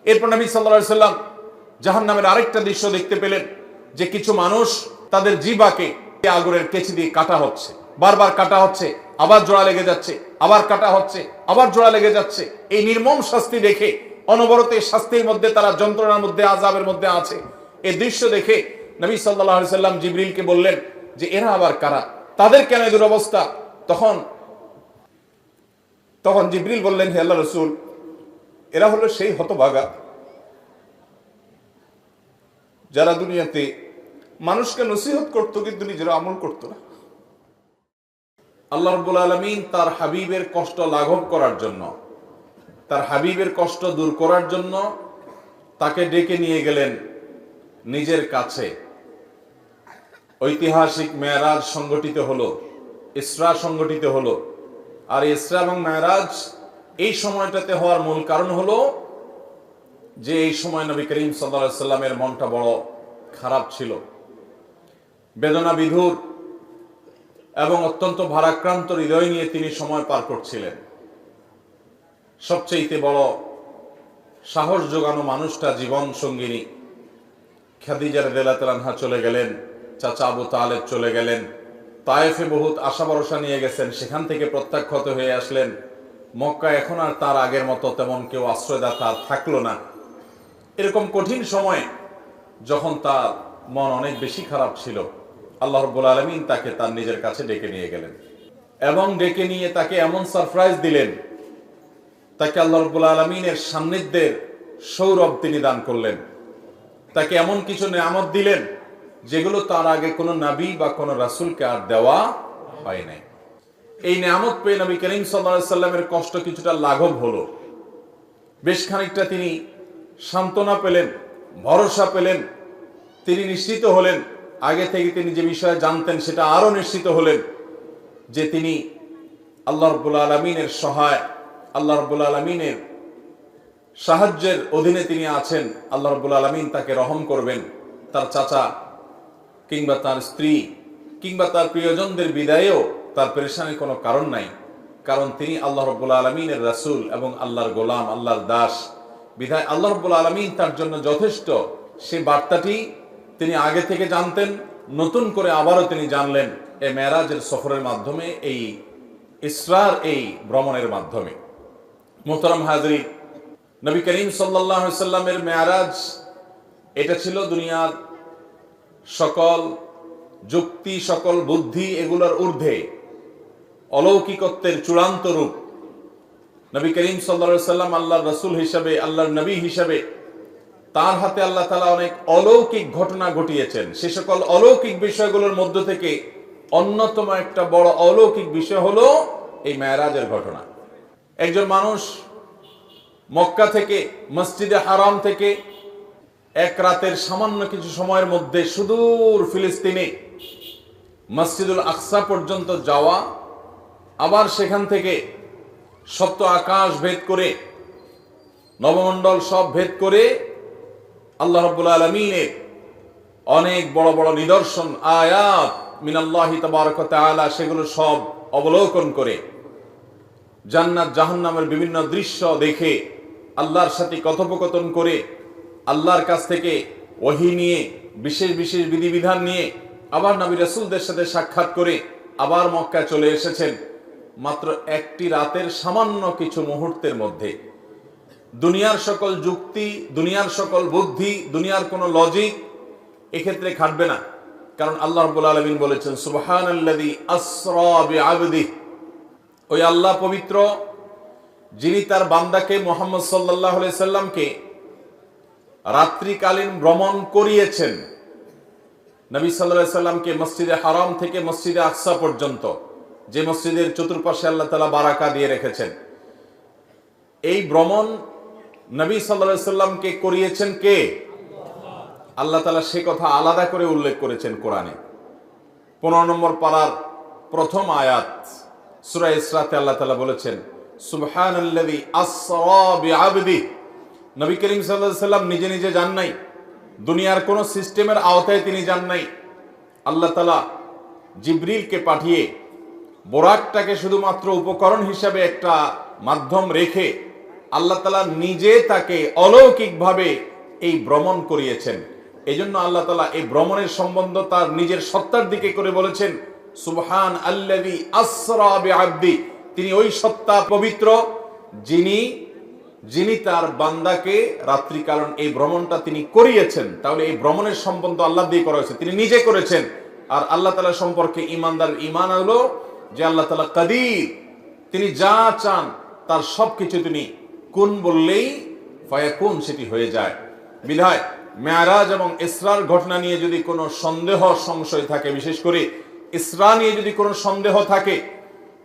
এরপর নবী সাল্লাল্লাহু আলাইহি সাল্লাম জাহান্নামের আরেকটা দৃশ্য দেখতে পেলেন যে কিছু মানুষ তাদের জিহ্বাকে আগুনের কেচি দিয়ে কাটা হচ্ছে, বারবার কাটা হচ্ছে, আবার জোড়া লেগে যাচ্ছে, আবার কাটা হচ্ছে, আবার জোড়া লেগে যাচ্ছে। এই নির্মম শাস্তি দেখে, অনবরত এই শাস্তির মধ্যে তারা যন্ত্রণার মধ্যে, আযাবের মধ্যে আছে, এই দৃশ্য দেখে নবী সাল্লাল্লাহু আলাইহি সাল্লাম জিবরিলকে বললেন যে এরা আবার কারা, তাদের কেন এই দুরবস্থা? তখন জিবরিল বললেন, হে আল্লাহর রাসূল, এরা হলো সেই হতভাগা যারা দুনিয়াতে মানুষকে নসিহত করতো কিন্তু নিজেরা আমল করতো না। আল্লাহ রাব্বুল আলামিন তার হাবিবের কষ্ট লাঘব করার জন্য, তার হাবিবের কষ্ট দূর করার জন্য তাকে ডেকে নিয়ে গেলেন নিজের কাছে। ঐতিহাসিক মেরাজ সংগঠিত হলো, ইসরা সংগঠিত হলো। আর ইসরা এবং মেরাজ এই সময়টাতে হওয়ার মূল কারণ হলো যে এই সময় নবী করিম সাল্লাল্লাহু আলাইহি সাল্লামের মনটা বড় খারাপ ছিল, বেদনা বিধুর এবং অত্যন্ত ভারাক্রান্ত হৃদয় নিয়ে তিনি সময় পার করছিলেন। সবচেয়ে বড় সাহস যোগানো মানুষটা জীবন সঙ্গিনী খাদিজা রাদিয়াল্লাহু আনহা চলে গেলেন, চাচা আবু তালেব চলে গেলেন, তায়েফে বহুত আশা ভরসা নিয়ে গেছেন, সেখান থেকে প্রত্যাখ্যাত হয়ে আসলেন। মক্কা এখন আর তার আগের মতো তেমন কেউ আশ্রয়দাতা থাকলো না। এরকম কঠিন সময়ে যখন তার মন অনেক বেশি খারাপ ছিল, আল্লাহ রাব্বুল আলামিন তাকে তার নিজের কাছে ডেকে নিয়ে গেলেন এবং ডেকে নিয়ে তাকে এমন সারপ্রাইজ দিলেন, তাকে আল্লাহ রাব্বুল আলামিনের সান্নিধ্যের সৌরভ তিনি দান করলেন। তাকে এমন কিছু নেয়ামত দিলেন যেগুলো তার আগে কোনো নবী বা কোনো রাসূলকে আর দেওয়া হয় নাই। এই নেয়ামত পেয়ে নবী করিম সাল্লাল্লাহু আলাইহি সাল্লামের কষ্ট কিছুটা লাঘব হলো। বেশ খানিকটা তিনি সান্ত্বনা পেলেন, ভরসা পেলেন, তিনি নিশ্চিত হলেন, আগে থেকে তিনি যে বিষয়ে জানতেন সেটা আরো নিশ্চিত হলেন যে তিনি আল্লাহ রাব্বুল আলামিনের সহায়, আল্লাহ রাব্বুল আলামিনের সাহায্যের অধীনে তিনি আছেন। আল্লাহ রাব্বুল আলামিন তাকে রহম করবেন, তার চাচা কিংবা তার স্ত্রী কিংবা তার প্রিয়জনদের বিদায়েও তার পেরেশানির কোনো কারণ নাই, কারণ তিনি আল্লাহ রাব্বুল আলামিনের রাসূল এবং আল্লাহর গোলাম, আল্লাহর দাস। বিধায় আল্লাহ রাব্বুল আলামিন তার জন্য যথেষ্ট। সেই বার্তাটি তিনি আগে থেকে জানতেন, নতুন করে আবারও তিনি জানলেন এই মেরাজের সফরের মাধ্যমে, এই ইসরার এই ভ্রমণের মাধ্যমে। মোহতারাম হাজরিন, নবী করিম সাল্লাল্লাহু আলাইহি সাল্লামের মেরাজ এটা ছিল দুনিয়ার সকল যুক্তি, সকল বুদ্ধি এগুলোর ঊর্ধ্বে অলৌকিকত্বের চূড়ান্ত রূপ। নবী করিম সাল্লাল্লাহু আলাইহি সাল্লাম আল্লাহর রাসূল হিসাবে, আল্লাহর নবী হিসাবে তার হাতে আল্লাহ তাআলা অনেক অলৌকিক ঘটনা ঘটিয়েছেন। সে সকল অলৌকিক বিষয়গুলোর মধ্য থেকে অন্যতম একটা বড় অলৌকিক বিষয় হলো এই মেরাজের ঘটনা। একজন মানুষ মক্কা থেকে, মসজিদে হারাম থেকে এক রাতের সামান্য কিছু সময়ের মধ্যে সুদূর ফিলিস্তিনে মসজিদুল আকসা পর্যন্ত যাওয়া, আবার সেখান থেকে সপ্ত আকাশ ভেদ করে, নবমণ্ডল সব ভেদ করে আল্লাহ রাব্বুল আলামিনের অনেক বড় বড় নিদর্শন, আয়াত মিনাল্লাহি তাবারাক ওয়া তাআলা, সেগুলো সব অবলোকন করে, জান্নাত জাহান্নামের বিভিন্ন দৃশ্য দেখে, আল্লাহর সাথে কথোপকথন করে, আল্লাহর কাছ থেকে ওহী নিয়ে, বিশেষ বিশেষ বিধিবিধান নিয়ে, আবার নবী রাসূলদের সাথে সাক্ষাৎ করে আবার মক্কায় চলে এসেছেন মাত্র একটি রাতের সামান্য কিছু মুহূর্তের মধ্যে। দুনিয়ার সকল যুক্তি, দুনিয়ার সকল বুদ্ধি, দুনিয়ার কোনো লজিক এক্ষেত্রে খাটবে না, কারণ আল্লাহ রাব্বুল আলামিন বলেছেন সুবহানাল্লাযী আসরা বিআবদিহি, ওই আল্লাহ পবিত্র যিনি তার বান্দাকে মুহাম্মদ সাল্লাল্লাহু আলাইহি সাল্লামকে রাত্রিকালীন ভ্রমণ করিয়েছেন। নবী সাল্লাল্লাহু আলাইহি সাল্লামকে মসজিদে হারাম থেকে মসজিদে আকসা পর্যন্ত, যে মসজিদের চতুর্পাশে আল্লাহ তাআলা বারাকা দিয়ে রেখেছেন, এই ভ্রমণ নবী সাল্লাল্লাহু আলাইহি সাল্লামকে করিয়েছেন কে? আল্লাহ তাআলা সে কথা আলাদা করে উল্লেখ করেছেন কোরআনে। 15 নম্বর পারার প্রথম আয়াত সূরা ইসরাতে আল্লাহ তাআলা বলেছেন সুবহানাল্লাযী আসরা বিআবদিহি। নবী করিম সাল্লাল্লাহু আলাইহি সাল্লাম নিজে নিজে যান নাই, দুনিয়ার কোন সিস্টেমের আওতায় তিনি যান নাই। আল্লাহ তাআলা জিবরিলকে পাঠিয়ে বোরাকটাকে শুধুমাত্র উপকরণ হিসাবে একটা মাধ্যম রেখে আল্লাহ তাআলা নিজে তাকে অলৌকিকভাবে এই ভ্রমণ করিয়েছেন। এই জন্য আল্লাহ তাআলা এই ভ্রমণের সম্বন্ধ তার নিজের সত্তার দিকে করে বলেছেন, সুবহান আল্লাযী আসরা বিআবদি, তিনি ওই সত্তা পবিত্র যিনি তার বান্দাকে রাত্রিকালীন এই ভ্রমণটা তিনি করিয়েছেন। তাহলে এই ভ্রমণের সম্বন্ধ আল্লাহ দিয়ে করা হয়েছে, তিনি নিজে করেছেন। আর আল্লাহ তাআলা সম্পর্কে ঈমানদার ঈমান হলো যে আল্লাহ তাআলা কাদির, তিনি যা চান তার সবকিছু তিনি কুন বললেই ফায়াকুন, সেটি হয়ে যায়। বিধায় মেরাজ এবং ইসরার ঘটনা নিয়ে যদি কোনো সন্দেহ সংশয় থাকে, বিশেষ করে ইসরা নিয়ে যদি কোনো সন্দেহ থাকে,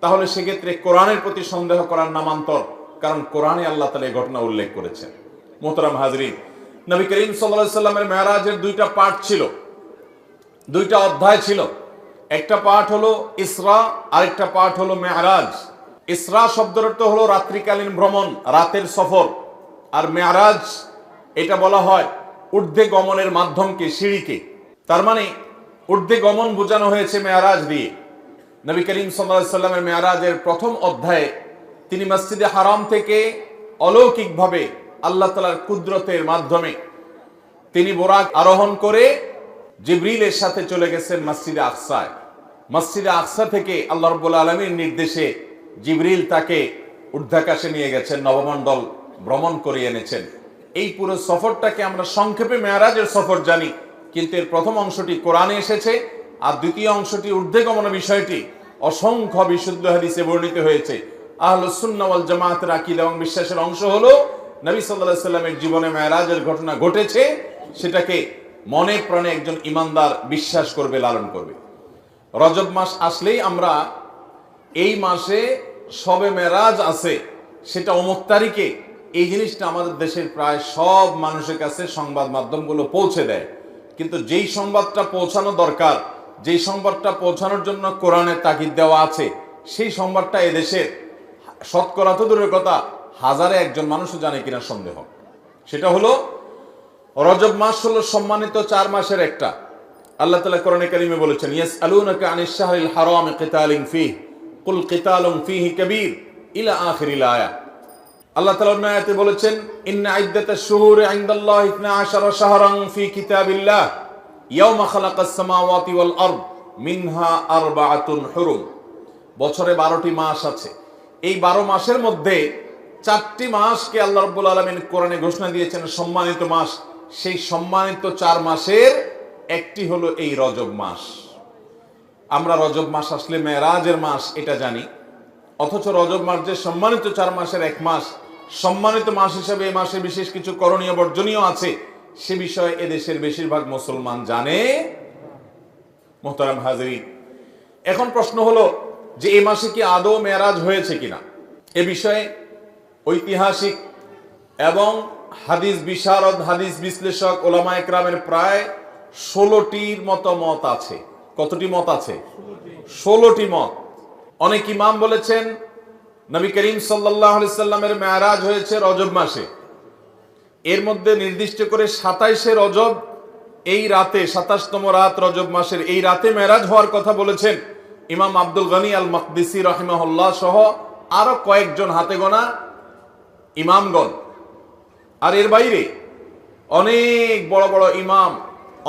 তাহলে সেক্ষেত্রে কোরআনের প্রতি সন্দেহ করার নামান্তর, কারণ কোরআনে আল্লাহ তাআলা এই ঘটনা উল্লেখ করেছেন। মোহতারাম হাজরিন, নবী করিম সাল্লাল্লাহু আলাইহি সাল্লামের মেরাজের দুইটা পার্ট ছিল, দুইটা অধ্যায় ছিল। একটা পার্ট হলো ইসরা, আরেকটা পার্ট হলো মেরাজ। ইসরা শব্দের অর্থ হলো রাত্রিকালীন ভ্রমণ, রাতের সফর। আর মেরাজ এটা বলা হয় ঊর্ধ্বে গমনের মাধ্যমকে, সিঁড়িকে। তার মানে ঊর্ধ্বে গমন বোঝানো হয়েছে মেরাজ দিয়ে। নবী করিম সাল্লাল্লাহু আলাইহি সাল্লামের মেরাজের প্রথম অধ্যায়ে তিনি মসজিদে হারাম থেকে অলৌকিকভাবে আল্লাহ তাআলার কুদরতের মাধ্যমে তিনি বোরাক আরোহণ করে জিবরিলের সাথে চলে গেছেন মসজিদে আকসায়। মসজিদে আকসা থেকে আল্লাহ রাব্বুল আলামিনের নির্দেশে জিবরিল তাকে ঊর্ধ্বাকাশে নিয়ে গেছেন, নবমণ্ডল ভ্রমণ করে এনেছেন। এই পুরো সফরটাকে আমরা সংক্ষেপে মেরাজের সফর জানি, কিন্তু এর প্রথম অংশটি কোরআনে এসেছে, আর দ্বিতীয় অংশটি ঊর্ধ্বে গমন বিষয়টি অসংখ্য বিশুদ্ধ হাদিসে বর্ণিত হয়েছে। আহলুস সুন্নাহ ওয়াল জামাতের আকীদা এবং বিশ্বাসের অংশ হলো নবী সাল্লাল্লাহু আলাইহি সাল্লামের জীবনে মেরাজের ঘটনা ঘটেছে, সেটাকে মনে প্রাণে একজন ঈমানদার বিশ্বাস করবে, লালন করবে। রজব মাস আসলেই আমরা এই মাসে শবে মেরাজ আছে, সেটা অমুক তারিখে, এই জিনিসটা আমাদের দেশের প্রায় সব মানুষের কাছে সংবাদ মাধ্যমগুলো পৌঁছে দেয়। কিন্তু যেই সংবাদটা পৌঁছানো দরকার, যেই সংবাদটা পৌঁছানোর জন্য কোরআনে তাগিদ দেওয়া আছে, সেই সংবাদটা এদেশের শতকরা তো দূরের কথা, হাজারে একজন মানুষও জানে কিনা সন্দেহ। সেটা হলো রজব মাস হলো সম্মানিত 4 মাসের একটা। আল্লাহ তাআলা কোরআনে কারীমে বলেছেন, ইয়াসআলুনাকা আনিশ শাহরিল হারাম কিতালিন ফীহি কুল কিতালুন ফীহি কাবীর ইলা আখিরিল আয়া। আল্লাহ তাআলা অন্য আয়াতে বলেছেন, ইন্না ইদ্দাতাশ শুহুরি ইনদাল্লাহি 12 শাহরান ফী কিতাবিল্লাহ ইয়াওমা খালাকাস সামাওয়াতি ওয়াল আরদ মিনহা আরবাআতুন হুরুম। বছরে 12টি মাস আছে। এই 12 মাসের মধ্যে 4টি মাসকে আল্লাহ রাব্বুল আলামিন কোরআনে ঘোষণা দিয়েছেন সম্মানিত মাস। সেই সম্মানিত 4 মাসের একটি হলো এই রজব মাস। আমরা রজব মাস আসলে মেরাজের মাস এটা জানি, অথচ রজব মাস যে সম্মানিত 4 মাসের এক মাস, সম্মানিত মাস হিসেবে এই মাসে বিশেষ কিছু করণীয় বর্জনীয় আছে, সে বিষয়ে এদেশের বেশিরভাগ মুসলমান জানে। মুহতারাম হাজিরিন, এখন প্রশ্ন হলো যে এই মাসে কি আদৌ মেরাজ হয়েছে কিনা। এ বিষয়ে ঐতিহাসিক এবং হাদিস বিশারদ, হাদিস বিশ্লেষক, ওলামায়ে কেরামের প্রায় 16টির মতো মত আছে। কতটি মত আছে? 16টি মত। অনেক ইমাম বলেছেন নবী করিম সাল্লাল্লাহু আলাইহি সাল্লামের মেরাজ হয়েছে রজব মাসে। এর মধ্যে নির্দিষ্ট করে 27শে রজব, এই রাতে 27তম রাত রজব মাসের এই রাতে মেরাজ হওয়ার কথা বলেছেন ইমাম আব্দুল গনি আল মাকদিসি রাহিমাহুল্লাহ সহ আরো কয়েকজন হাতে গোনা ইমামগণ। আর এর বাইরে অনেক বড় বড় ইমাম,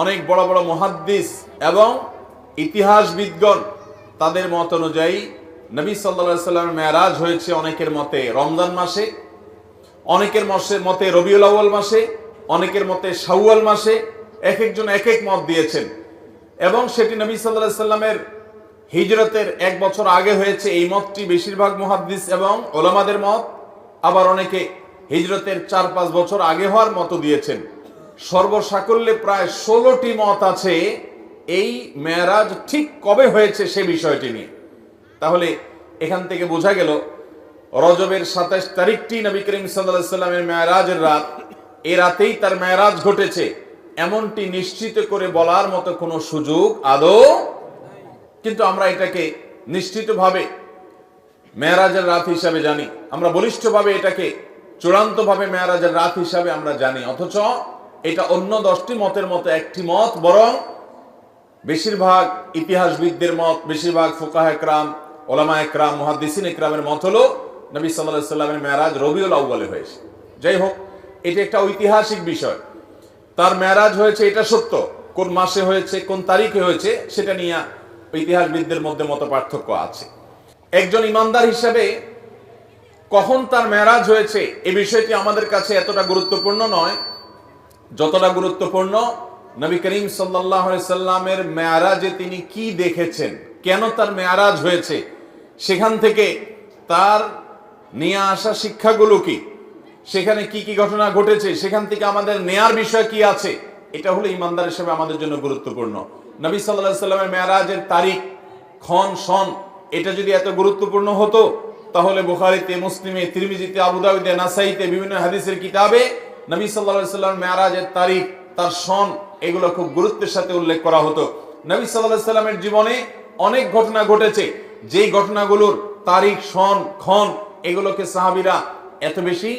অনেক বড় বড় মুহাদ্দিস এবং ইতিহাসবিদগণ, তাদের মত অনুযায়ী নবী সাল্লাল্লাহু আলাইহি সাল্লামের মেরাজ হয়েছে অনেকের মতে রমজান মাসে, অনেকের মতে রবিউল আউয়াল মাসে, অনেকের মতে শাওয়াল মাসে। এক একজন এক এক মত দিয়েছেন এবং সেটি নবী সাল্লাল্লাহু আলাইহি সাল্লামের হিজরতের 1 বছর আগে হয়েছে, এই মতটি বেশিরভাগ মুহাদ্দিস এবং ওলামাদের মত। আবার অনেকে হিজরতের 4-5 বছর আগে হওয়ার মত দিয়েছেন। সর্বসাকল্যে প্রায় 16টি মত আছে এই মেরাজ ঠিক কবে হয়েছে সে বিষয়টি নিয়ে। তাহলে এখান থেকে বোঝা গেল রজবের 27 তারিখটি নবী করিম সাল্লাল্লাহু আলাইহি সাল্লামের মেরাজের রাত, এই রাতেই তার মেরাজ ঘটেছে এমনটি নিশ্চিত করে বলার মতো কোনো সুযোগ আদৌ। কিন্তু আমরা এটাকে নিশ্চিতভাবে মেরাজের রাত হিসাবে জানি, আমরা বলিষ্ঠভাবে এটাকে চূড়ান্তভাবে মেরাজের রাত হিসাবে আমরা জানি, অথচ এটা অন্য 10টি মতের মতো একটি মত। বরং বেশিরভাগ ইতিহাসবিদদের মত, বেশিরভাগ ফুকাহা একরাম, ওলামা একরাম, মুহাদ্দিসিন একরামের মত হলো নবী সাল্লাল্লাহু আলাইহি সাল্লামের মেরাজ রবিউল আউয়ালে হয়েছে। যাই হোক, এটা একটা ঐতিহাসিক বিষয়। তার মেরাজ হয়েছে এটা সত্য, কোন মাসে হয়েছে, কোন তারিখে হয়েছে, সেটা নিয়ে ইতিহাসবিদদের মধ্যে মত পার্থক্য আছে। একজন ইমানদার হিসেবে কখন তার মেরাজ হয়েছে এই বিষয়টি আমাদের কাছে এতটা গুরুত্বপূর্ণ নয় যতটা গুরুত্বপূর্ণ নবী করিম সাল্লাল্লাহু আলাইহি সাল্লামের মেরাজে তিনি কি দেখেছেন, কেন তার মেরাজ হয়েছে, সেখান থেকে তার নিয়ে আসা শিক্ষাগুলো কি, সেখানে কি কি ঘটনা ঘটেছে, সেখান থেকে আমাদের নেয়ার বিষয় কি আছে, এটা হলো ইমানদার হিসেবে আমাদের জন্য গুরুত্বপূর্ণ। নবী সাল্লাল্লাহু আলাইহি সাল্লামের মেরাজের তারিখ, ক্ষণ, সন এটা যদি এত গুরুত্বপূর্ণ হতো তাহলে বুখারীতে, মুসলিমে, তিরমিজিতে, আবু দাউদে, নাসাইতে বিভিন্ন হাদিসের কিতাবে নবী সাল্লাল্লাহু আলাইহি সাল্লামের মেরাজের তারিখ, তার সন এগুলো খুব গুরুত্বের সাথে উল্লেখ করা হতো। নবী সাল্লাল্লাহু আলাইহি সাল্লামের জীবনে অনেক ঘটনা ঘটেছে, যেই ঘটনাগুলোর তারিখ, সন, ক্ষণ এগুলোকে সাহাবীরা এত বেশি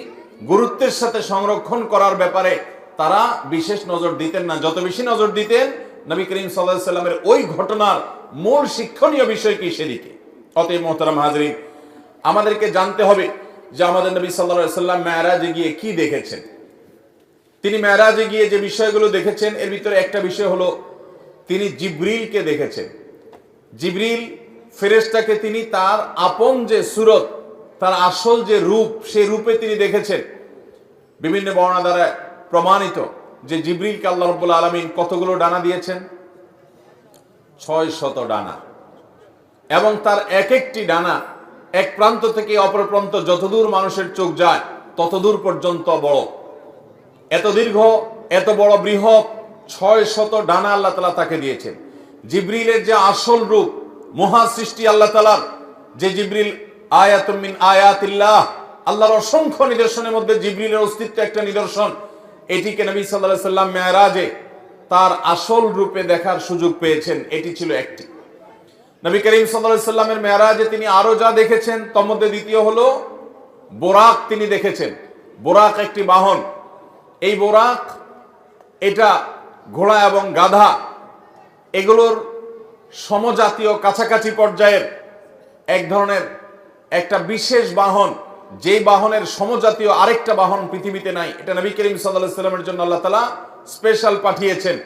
গুরুত্বের সাথে সংরক্ষণ করার ব্যাপারে তারা বিশেষ নজর দিতেন না। যত বেশি নজর দিতেন নবী করিম সাল্লাল্লাহু আলাইহি সাল্লামের ওই ঘটনার মূল শিক্ষণীয় বিষয় কি সেদিকে। অতএব মোহতারাম হাজরিন, আমাদেরকে জানতে হবে যে আমাদের নবী সাল্লাল্লাহু আলাইহি সাল্লাম মেরাজে গিয়ে কি দেখেছেন। তিনি মেরাজে গিয়ে যে বিষয়গুলো দেখেছেন এর ভিতরে একটা বিষয় হলো তিনি জিবরিলকে দেখেছেন। জিবরিল ফেরেশতাকে তিনি তার আপন যে সুরত, তার আসল যে রূপ, সেই রূপে তিনি দেখেছেন। বিভিন্ন বর্ণনা দ্বারা প্রমাণিত যে জিবরিলকে আল্লাহ রাব্বুল আলামিন কতগুলো ডানা দিয়েছেন? 600 ডানা, এবং তার এক একটি ডানা এক প্রান্ত থেকে অপর প্রান্ত যতদূর মানুষের চোখ যায় ততদূর পর্যন্ত বড়। এত দীর্ঘ, এত বড় বৃহৎ 600 ডানা আল্লাহ তাআলা তাকে দিয়েছেন। জিবরিলের যে আসল রূপ, মহা সৃষ্টি আল্লাহ তাআলার, যে জিবরিল আয়াতুম মিন আয়াতিল্লাহ, আল্লাহর অসংখ্য নিদর্শনের মধ্যে জিবরিলের অস্তিত্ব একটা নিদর্শন। এটিকে নবী সাল্লাল্লাহু আলাইহি সাল্লাম মেরাজে তার আসল রূপে দেখার সুযোগ পেয়েছেন, এটি ছিল একটি। নবী করিম সাল্লাল্লাহু আলাইহি সাল্লামের মেরাজে তিনি আরো যা দেখেছেন তার মধ্যে দ্বিতীয় হলো বোরাক তিনি দেখেছেন। বোরাক একটি বাহন। এই বোরাক এটা ঘোড়া এবং গাধা এগুলোর সমজাতীয় কাছাকাছি পর্যায়ের এক ধরনের একটা বিশেষ বাহন, যে বাহনের সমজাতীয় আরেকটা বাহন পৃথিবীতে নাই। এটা নবী করিম সাল্লাল্লাহু আলাইহি সাল্লামের জন্য আল্লাহ তাআলা স্পেশাল পাঠিয়েছেন।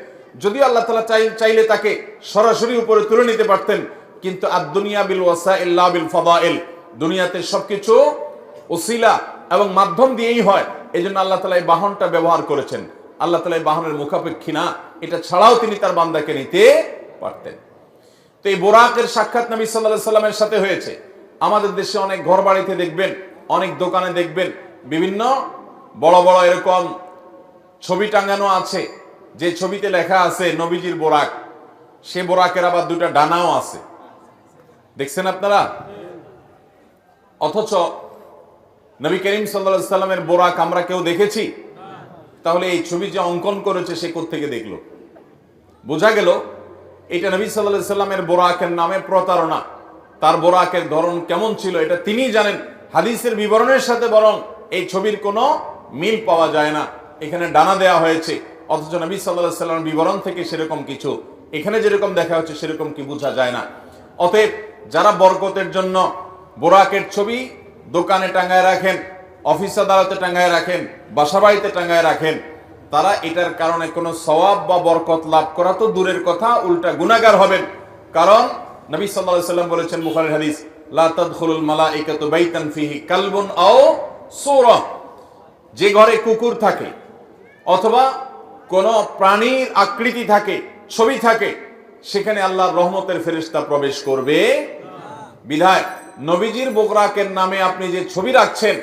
যদি আল্লাহ তাআলা চাইলে তাকে সরাসরি উপরে তুলে নিতে পারতেন, কিন্তু আদ-দুনিয়া বিল ওয়াসাইল লা বিল ফাদাইল, দুনিয়াতে সবকিছু ওসিলা এবং মাধ্যম দিয়েই হয়। এইজন্য আল্লাহ তাআলা এই বাহনটা ব্যবহার করেছেন। আল্লাহ তাআলা এই বাহনের মুখাপেক্ষী না, এটা ছাড়াও তিনি তার বান্দাকে নিতে পারতেন। তো এই বোরাকের সাক্ষাৎ নবী সাল্লাল্লাহু আলাইহি সাল্লামের সাথে হয়েছে। আমাদের দেশে অনেক ঘর বাড়িতে দেখবেন, অনেক দোকানে দেখবেন বিভিন্ন বড় বড় এরকম ছবি টাঙানো আছে, যে ছবিতে লেখা আছে নবীজির বোরাক। সে বোরাকের আবার দুটা ডানাও আছে, দেখছেন আপনারা? অথচ নবী করিম সাল্লাল্লাহু আলাইহি সাল্লামের বোরাক আমরা কেউ দেখেছি? তাহলে এই ছবি যে অঙ্কন করেছে সে কোত্থেকে দেখলো? বোঝা গেল এটা নবী সাল্লাল্লাহু আলাইহি সাল্লামের বোরাকের নামে প্রতারণা। তার বোরাকের ধরন কেমন ছিল এটা তিনিই জানেন। হাদিসের বিবরণের সাথে বরং এই ছবির কোনো মিল পাওয়া যায় না। এখানে ডানা দেয়া হয়েছে, অথচ নবী সাল্লাল্লাহু আলাইহি সাল্লামের বিবরণ থেকে সেরকম কিছু, এখানে যেরকম দেখা হচ্ছে সেরকম কি বোঝা যায় না। অতএব যারা বরকতের জন্য বোরাকের ছবি দোকানে টাঙায় রাখেন, অফিস আদালতে টাঙায় রাখেন, বাসাবাড়িতে টাঙায় রাখেন, তারা এটার কারণে কোনো সওয়াব বা বরকত লাভ করা তো দূরের কথা, উল্টা গুনাহগার হবেন। কারণ নবী সাল্লাল্লাহু আলাইহি সাল্লাম বলেছেন বুখারীর হাদিস, লা তাদখুলুল মালাইকাতু বাইতান ফিহি কালবুন আও সূরা, যে ঘরে কুকুর থাকে অথবা কোন প্রাণীর আকৃতি থাকে, ছবি থাকে, সেখানে আল্লাহর রহমতের ফেরেশতা প্রবেশ করবে। বিধায় নবীজির বোরাকের নামে আপনি যে ছবি রাখছেন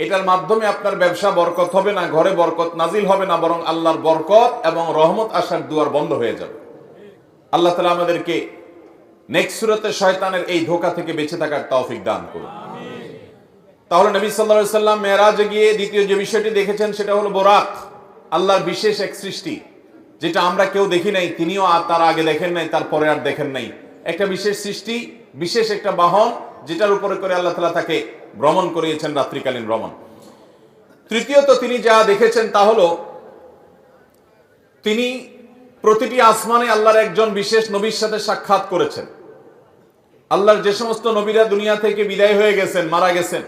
এটার মাধ্যমে আপনার ব্যবসা বরকত হবে না, ঘরে বরকত নাজিল হবে না, বরং আল্লাহর বরকত এবং রহমত আসার দুয়ার বন্ধ হয়ে যাবে। আল্লাহ তাআলা আমাদেরকে নেক্সট সূরাতে শয়তানের এই ধোঁকা থেকে বেঁচে থাকার তৌফিক দান করুন। তাহলে নবী সাল্লাল্লাহু আলাইহি সাল্লাম মেরাজে গিয়ে দ্বিতীয় যে বিষয়টি দেখেছেন সেটা হলো বোরাক, আল্লাহর বিশেষ এক সৃষ্টি, যেটা আমরা কেউ দেখি নাই, তিনিও আর তার আগে দেখেন নাই, তারপরে আর দেখেন নাই। একটা বিশেষ সৃষ্টি, বিশেষ একটা বাহন, যেটার উপরে করে আল্লাহ তাআলা তাকে ভ্রমণ করিয়েছেন, রাত্রিকালীন ভ্রমণ। তৃতীয়ত তিনি যা দেখেছেন তা হলো তিনি প্রতিটি আসমানে আল্লাহর একজন বিশেষ নবীর সাথে সাক্ষাৎ করেছেন। আল্লাহর যে সমস্ত নবীরা দুনিয়া থেকে বিদায় হয়ে গেছেন, মারা গেছেন,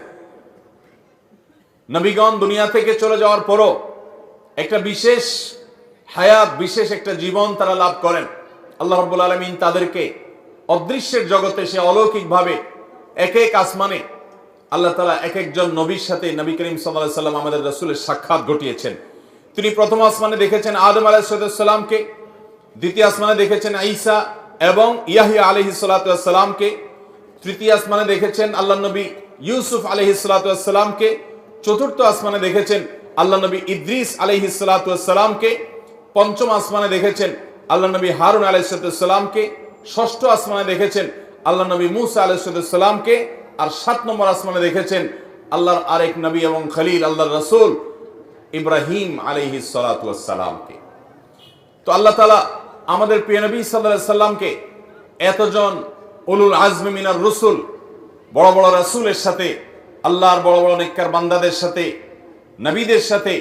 নবীগণ দুনিয়া থেকে চলে যাওয়ার পরও একটা বিশেষ হায়াত, বিশেষ একটা জীবন তারা লাভ করেন। আল্লাহ রাব্বুল আলামিন তাদেরকে অদৃশ্যের জগতে সে অলৌকিকভাবে এক এক আসমানে আল্লাহ তাআলা এক একজন নবীর সাথে নবী করিম সাল্লাল্লাহু আলাইহি সাল্লাম আমাদের রাসূলের সাক্ষাৎ ঘটিয়েছেন। তিনি প্রথম আসমানে দেখেছেন আদম আলাইহিস সালামকে, দ্বিতীয় আসমানে দেখেছেন ঈসা এবং ইয়াহইয়া আলাইহিস সালামকে, তৃতীয় আসমানে দেখেছেন আল্লাহ নবী ইউসুফ আলাইহিস সালামকে, চতুর্থ আসমানে দেখেছেন আল্লাহ নবী ইদ্রিস আলাইহিস সালামকে, পঞ্চম আসমানে দেখেছেন আল্লাহ নবী হারুন আলাইহিস সালামকে, ষষ্ঠ আসমানে দেখেছেন আল্লাহ নবী মুসা আলাইহিস সালামকে, আর ৭ নম্বর আসমানে দেখেছেন আল্লাহর আরেক নবী এবং খলিল আল্লাহর রাসূল ইব্রাহিম আলাইহিস সালামকে। তো আল্লাহ তাআলা আমাদের প্রিয় নবী সাল্লাল্লাহু আলাইহি সাল্লামকে এতজন উলুল আজমি মিনার রসুল, বড় বড় রাসূলের সাথে, আল্লাহর বড় বড় নেককার বান্দাদের সাথে, নবীদের সাথে,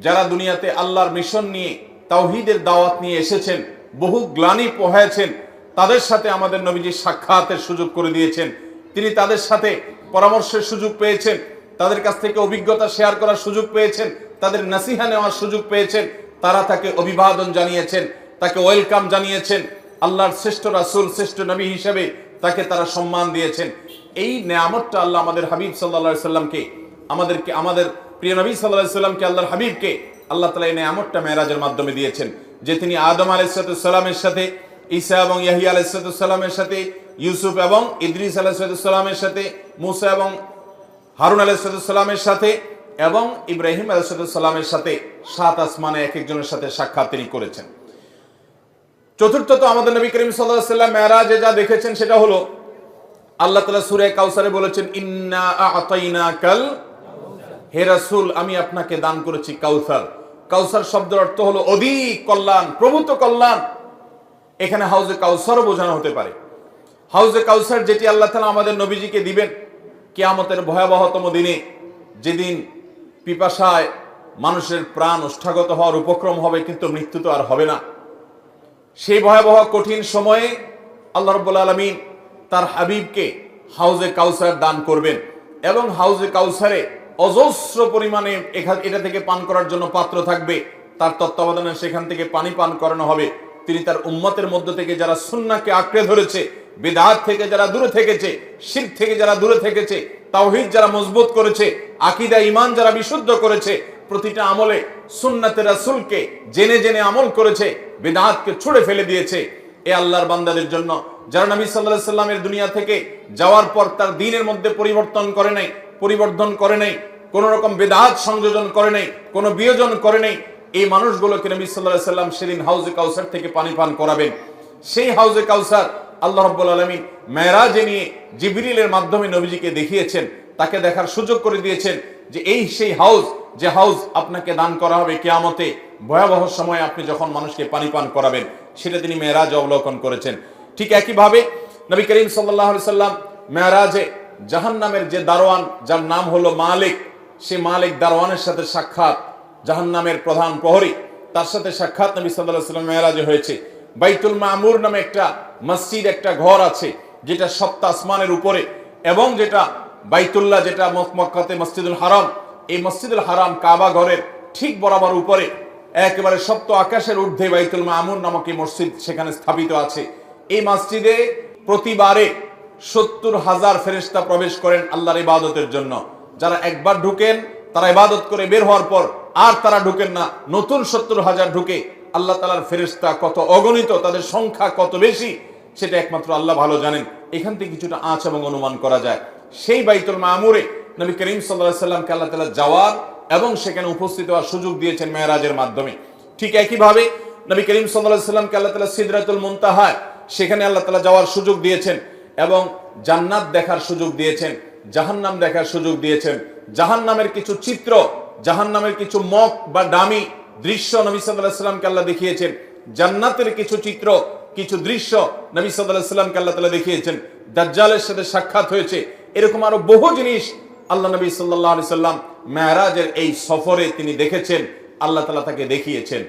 যারা দুনিয়াতে আল্লাহর মিশন নিয়ে তাওহীদের দাওয়াত নিয়ে এসেছেন, বহু গ্লানি পোহায়েছেন, তাদের সাথে আমাদের নবীজি সাক্ষাতের সুযোগ করে দিয়েছেন। তিনি তাদের সাথে পরামর্শের সুযোগ পেয়েছেন, তাদের কাছ থেকে অভিজ্ঞতা শেয়ার করার সুযোগ পেয়েছেন, তাদের নসিহা নেওয়ার সুযোগ পেয়েছেন। তারা তাকে অভিবাদন জানিয়েছেন, তাকে ওয়েলকাম জানিয়েছেন, আল্লাহর শ্রেষ্ঠ রাসূল, শ্রেষ্ঠ নবী হিসেবে তাকে তারা সম্মান দিয়েছেন। এই নেয়ামতটা আল্লাহ আমাদের হাবিব সাল্লাল্লাহু আলাইহি সাল্লামকে, আমাদের প্রিয় নবী সাল্লাল্লাহু আলাইহি সাল্লামকে, আল্লাহর হাবিবকে আল্লাহ তাআলা এই নেয়ামতটা মেরাজের মাধ্যমে দিয়েছেন, যে তিনি আদম আলাইহিস সালামের সাথে, ঈসা এবং ইয়াহইয়া আলাইহিস সালামের সাথে, ইউসুফ এবং ইদ্রিস আলাইহিস সালামের সাথে, মুসা এবং হারুন আলাইহিস সালামের সাথে এবং ইব্রাহিম আলাইহিস সালামের সাথে ৭ আসমানে এক একজনের সাথে সাক্ষাৎ তিনি করেছেন। চতুর্থত আমাদের নবী করিম সাল্লাল্লাহু আলাইহি সাল্লাম মেরাজে যা দেখেছেন সেটা হলো আল্লাহ তাআলা সূরা কাউসারে বলেছেন, ইন্না আ'তাইনাকাল, হে রাসূল আমি আপনাকে দান করেছি কাউসার। কাউসার শব্দের অর্থ হলো অধিক কল্যাণ, প্রভূত কল্যাণ। এখানে হাউজে কাউসারও বোঝানো হতে পারে। হাউজে কাউসার যেটি আল্লাহ তাআলা আমাদের নবীজিকে দিবেন কিয়ামতের ভয়াবহতম দিনে, যেদিন পিপাসায় মানুষের প্রাণ ওষ্ঠাগত হওয়ার উপক্রম হবে, কিন্তু মৃত্যু তো আর হবে না। সেই ভয়াবহ কঠিন সময়ে আল্লাহ রাব্বুল আলামিন তার হাবিবকে হাউজে কাউসার দান করবেন এবং হাউজে কাউসারে অজস্র পরিমাণে এটা থেকে পান করার জন্য পাত্র থাকবে। তার তত্ত্বাবধানে সেখান থেকে পানি পান করানো হবে। তিনি তার উম্মতের মধ্য থেকে যারা সুন্নাহকে আঁকড়ে ধরেছে, বিদআত থেকে যারা দূরে থেকেছে, শিরক থেকে যারা দূরে থেকেছে, তাওহীদ যারা মজবুত করেছে, আকীদা ঈমান যারা বিশুদ্ধ করেছে, প্রতিটা আমলে সুন্নাতে রাসূলকে জেনে জেনে আমল করেছে, বিদআতকে ছুঁড়ে ফেলে দিয়েছে, এ আল্লাহর বান্দাদের জন্য যারা নবী সাল্লাল্লাহু আলাইহি সাল্লামের দুনিয়া থেকে যাওয়ার পর তার দ্বীনের মধ্যে পরিবর্তন করে নাই, কোন রকম বিদআত সংযোজন করে নাই, কোন বিয়োজন করে নাই, এই মানুষগুলোকে নবী সাল্লাল্লাহু আলাইহি সাল্লাম সেদিন হাউজে কাউসার থেকে পানি পান করাবেন। সেই হাউজে কাউসার আল্লাহ রাব্বুল আলামিন মেরাজে নিয়ে জিবরিলের মাধ্যমে নবীজিকে দেখিয়েছেন, তাকে দেখার সুযোগ করে দিয়েছেন যে এই সেই হাউজ, যে হাউজ আপনাকে দান করা হবে কিয়ামতে ভয়াবহ সময়ে আপনি যখন মানুষকে পানি পান করাবেন, সেটা তিনি মেরাজে অবলোকন করেছেন। ঠিক একইভাবে নবী করিম সাল্লাল্লাহু আলাইহি সাল্লাম মেরাজে জাহান্নামের যে দারোয়ান, যার নাম হলো মালিক, সে মালিক দারোয়ানের সাথে সাক্ষাৎ, জাহান্নামের প্রধান প্রহরী, তার সাথে সাক্ষাৎ নবী সাল্লাল্লাহু আলাইহি সাল্লাম মেরাজে হয়েছে। বাইতুল মামুর নামে একটা মসজিদ, একটা ঘর আছে যেটা ৭ আসমানের উপরে, এবং যেটা বাইতুল্লাহ, যেটা মক্কাতে মসজিদুল হারাম, এই মসজিদুল হারাম কাবা ঘরের ঠিক বরাবর উপরে একেবারে ৭ আকাশের ঊর্ধ্বে বাইতুল মামুর নামক এই মসজিদ সেখানে স্থাপিত আছে। এই মসজিদে প্রতিবারে ৭০,০০০ ফেরেশতা প্রবেশ করেন আল্লাহর ইবাদতের জন্য। যারা একবার ঢুকেন তারা ইবাদত করে বের হওয়ার পর আর তারা ঢুকেন না, নতুন ৭০,০০০ ঢুকে। আল্লাহ তাআলার ফেরেশতা কত অগণিত, তাদের সংখ্যা কত বেশি, সেটা একমাত্র আল্লাহ ভালো জানেন। এখান থেকে কিছুটা আঁচ এবং অনুমান করা যায়। সেই বাইতুল মামুরে নবী করিম সাল্লাল্লাহু আলাইহি সাল্লামকে আল্লাহ তাআলা যাওয়ার এবং সেখানে উপস্থিত হওয়ার সুযোগ দিয়েছেন মেরাজের মাধ্যমে। ঠিক একইভাবে নবী করিম সাল্লাল্লাহু আলাইহি সাল্লামকে আল্লাহ তাআলা সিদরাতুল মুনতাহা, সেখানে আল্লাহ তাআলা যাওয়ার সুযোগ দিয়েছেন এবং জান্নাত দেখার সুযোগ দিয়েছেন, জাহান্নাম দেখার সুযোগ দিয়েছেন। জাহান্নামের কিছু চিত্র, জাহান্নামের কিছু মক বা ডামি দৃশ্য নবী সাল্লাল্লাহু আলাইহি সাল্লামকে আল্লাহ দেখিয়েছেন। জান্নাতের কিছু চিত্র, কিছু দৃশ্য নবী সাল্লাল্লাহু আলাইহি সাল্লামকে আল্লাহ তাআলা দেখিয়েছেন। দাজ্জালের সাথে সাক্ষাৎ হয়েছে। এরকম আরো বহু জিনিস আল্লাহ নবী সাল্লাল্লাহু আলাইহি সাল্লাম মেরাজের এই সফরে তিনি দেখেছেন, আল্লাহ তাআলা তাকে দেখিয়েছেন।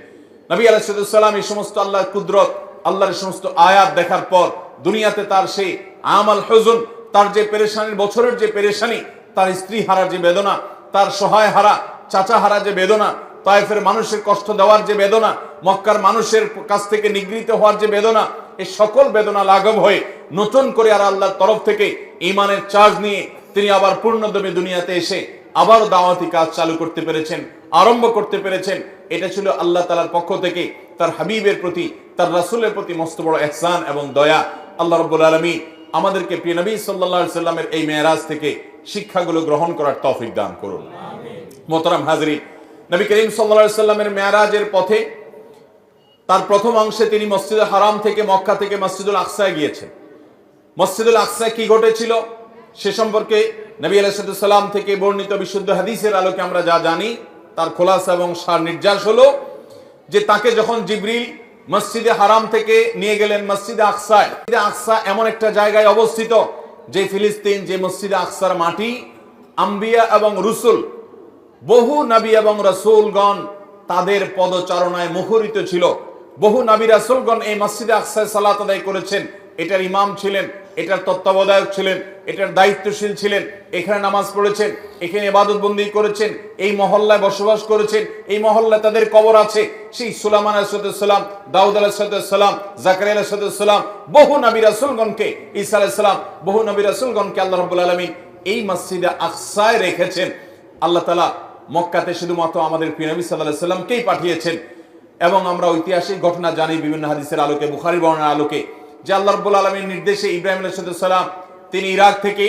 নবী আলাইহিস সালাম এই সমস্ত আল্লাহর কুদরত, আল্লাহর সমস্ত আয়াত দেখার পর দুনিয়াতে তার সেই আমাল হুজুন, তার যে পেরেশানির বছরের যে পেরেশানি, তার স্ত্রী হারার যে বেদনা, তার সহায় হারা চাচা হারা যে বেদনা, তায়েফের মানুষের কষ্ট দেওয়ার যে বেদনা, মক্কার মানুষের কাছ থেকে নিগৃহীত হওয়ার যে বেদনা, এই সকল বেদনা লাঘব হয়ে নতুন করে আর আল্লাহর তরফ থেকে ঈমানের চার্জ নিয়ে তিনি আবার পূর্ণদমে দুনিয়াতে এসে আবার দাওয়াতি কাজ চালু করতে পেরেছেন, আরম্ভ করতে পেরেছেন। এটা ছিল আল্লাহ তাআলার পক্ষ থেকে তার হাবিবের প্রতি, তার রাসূলের প্রতি মস্ত বড় ইহসান এবং দয়া। আল্লাহ রাব্বুল আলামিন আমাদেরকে প্রিয় নবী সাল্লাল্লাহু আলাইহি সাল্লামের এই মেরাজ থেকে শিক্ষাগুলো গ্রহণ করার তৌফিক দান করুন। মোহতারাম হাজরিন, নবী করিম সাল্লাল্লাহু আলাইহি সাল্লামের মেরাজের পথে তার প্রথম অংশে তিনি মসজিদুল হারাম থেকে মক্কা থেকে মসজিদুল আকসায় গিয়েছেন। মসজিদুল আকসায় কি ঘটেছিল সে সম্পর্কে নবী আলাইহিস সালাম থেকে বর্ণিত বিশুদ্ধ হাদিসের আলোকে আমরা যা জানি তার খোলাসা এবং সার নির্যাস হলো যে তাকে যখন জিবরিল মসজিদে হারাম থেকে নিয়ে গেলেন মসজিদে আকসায়, আকসা এমন একটা জায়গায় অবস্থিত যে ফিলিস্তিন, যে মসজিদে আকসার মাটি আম্বিয়া এবং রসুল, বহু নবী এবং রাসূলগণ তাদের পদচারণায় মুখরিত ছিল। বহু নবী রাসূলগণ এই মসজিদে আকসায় সালাত আদায় করেছেন, এটার ইমাম ছিলেন, এটার তত্ত্বাবধায়ক ছিলেন, এটার দায়িত্বশীল ছিলেন, এখানে নামাজ পড়েছেন, এখানে ইবাদত বন্দি করেছেন, এই মহল্লায় বসবাস করেছেন, এই মহল্লায় তাদের কবর আছে। সেই সুলাইমান আলাইহিস সালাম, দাউদ আলাইহিস সালাম, জাকারিয়া আলাইহিস সালাম, বহু নবী রাসূলগণকে, ঈসা আলাইহিস সালাম, বহু নবী রাসূলগণকে আল্লাহ রাব্বুল আলামিন এই মসজিদে আকসায় রেখেছেন। আল্লাহ তাআলা মক্কাতে শুধুমাত্র আমাদের প্রিয় নবী সাল্লাল্লাহু আলাইহি সাল্লামকেই পাঠিয়েছেন। এবং আমরা ঐতিহাসিক ঘটনা জানি বিভিন্ন হাদিসের আলোকে, বুখারী বর্ণনার আলোকে, যে আল্লাহ রাব্বুল আলামিনের নির্দেশে ইব্রাহিম আলাইহিস সালাম তিনি ইরাক থেকে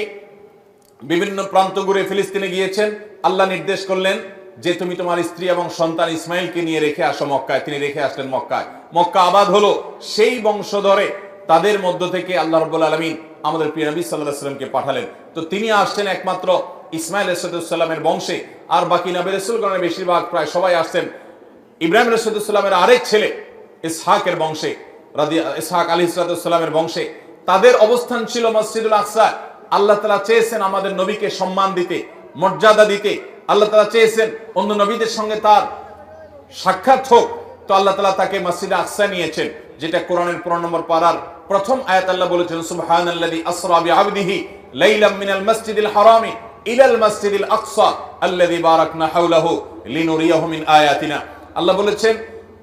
বিভিন্ন প্রান্ত ঘুরে ফিলিস্তিনে গিয়েছেন। আল্লাহ নির্দেশ করলেন যে তুমি তোমার স্ত্রী এবং সন্তান ইসমাইলকে নিয়ে রেখে আসো মক্কায়। তিনি রেখে আসলেন মক্কায়। মক্কা আবাদ হলো। সেই বংশধরে তাদের মধ্য থেকে আল্লাহ রাব্বুল আলামিন আমাদের প্রিয় নবী সাল্লাল্লাহু আলাইহি সাল্লামকে পাঠালেন। তো তিনি আসছেন একমাত্র ইসমাইল আলাইহিস সালামের বংশে, আর বাকি নবী রাসূলগণের বেশিরভাগ প্রায় সবাই আসছেন ইব্রাহিম আলাইহিস সালামের আরেক ছেলে ইসহাকের বংশে, ইসহাক আলাইহিস সালামের বংশে। তাদের অবস্থান ছিল মসজিদুল আকসা। আল্লাহ তাআলা চেয়েছেন আমাদের নবীকে সম্মান দিতে, মর্যাদা দিতে। আল্লাহ তাআলা চেয়েছেন অন্য নবীদের সঙ্গে তার সাক্ষাৎ হোক। তো আল্লাহ তাআলা তাকে মসজিদে আকসা নিয়েছেন, যেটা কোরআনের 15 নম্বর পারার প্রথম আয়াত। আল্লাহ বলেছেন সুবহানাল্লাযী আসরা বিআবদিহি লাইলাম মিনাল মাসজিদিল হারামি ইলাল মাসজিদিল আকসা আল্লাযী বারাকনা হাওলাহু লিনুরিয়াহু মিন আয়াতিনা। আল্লাহ বলেছেন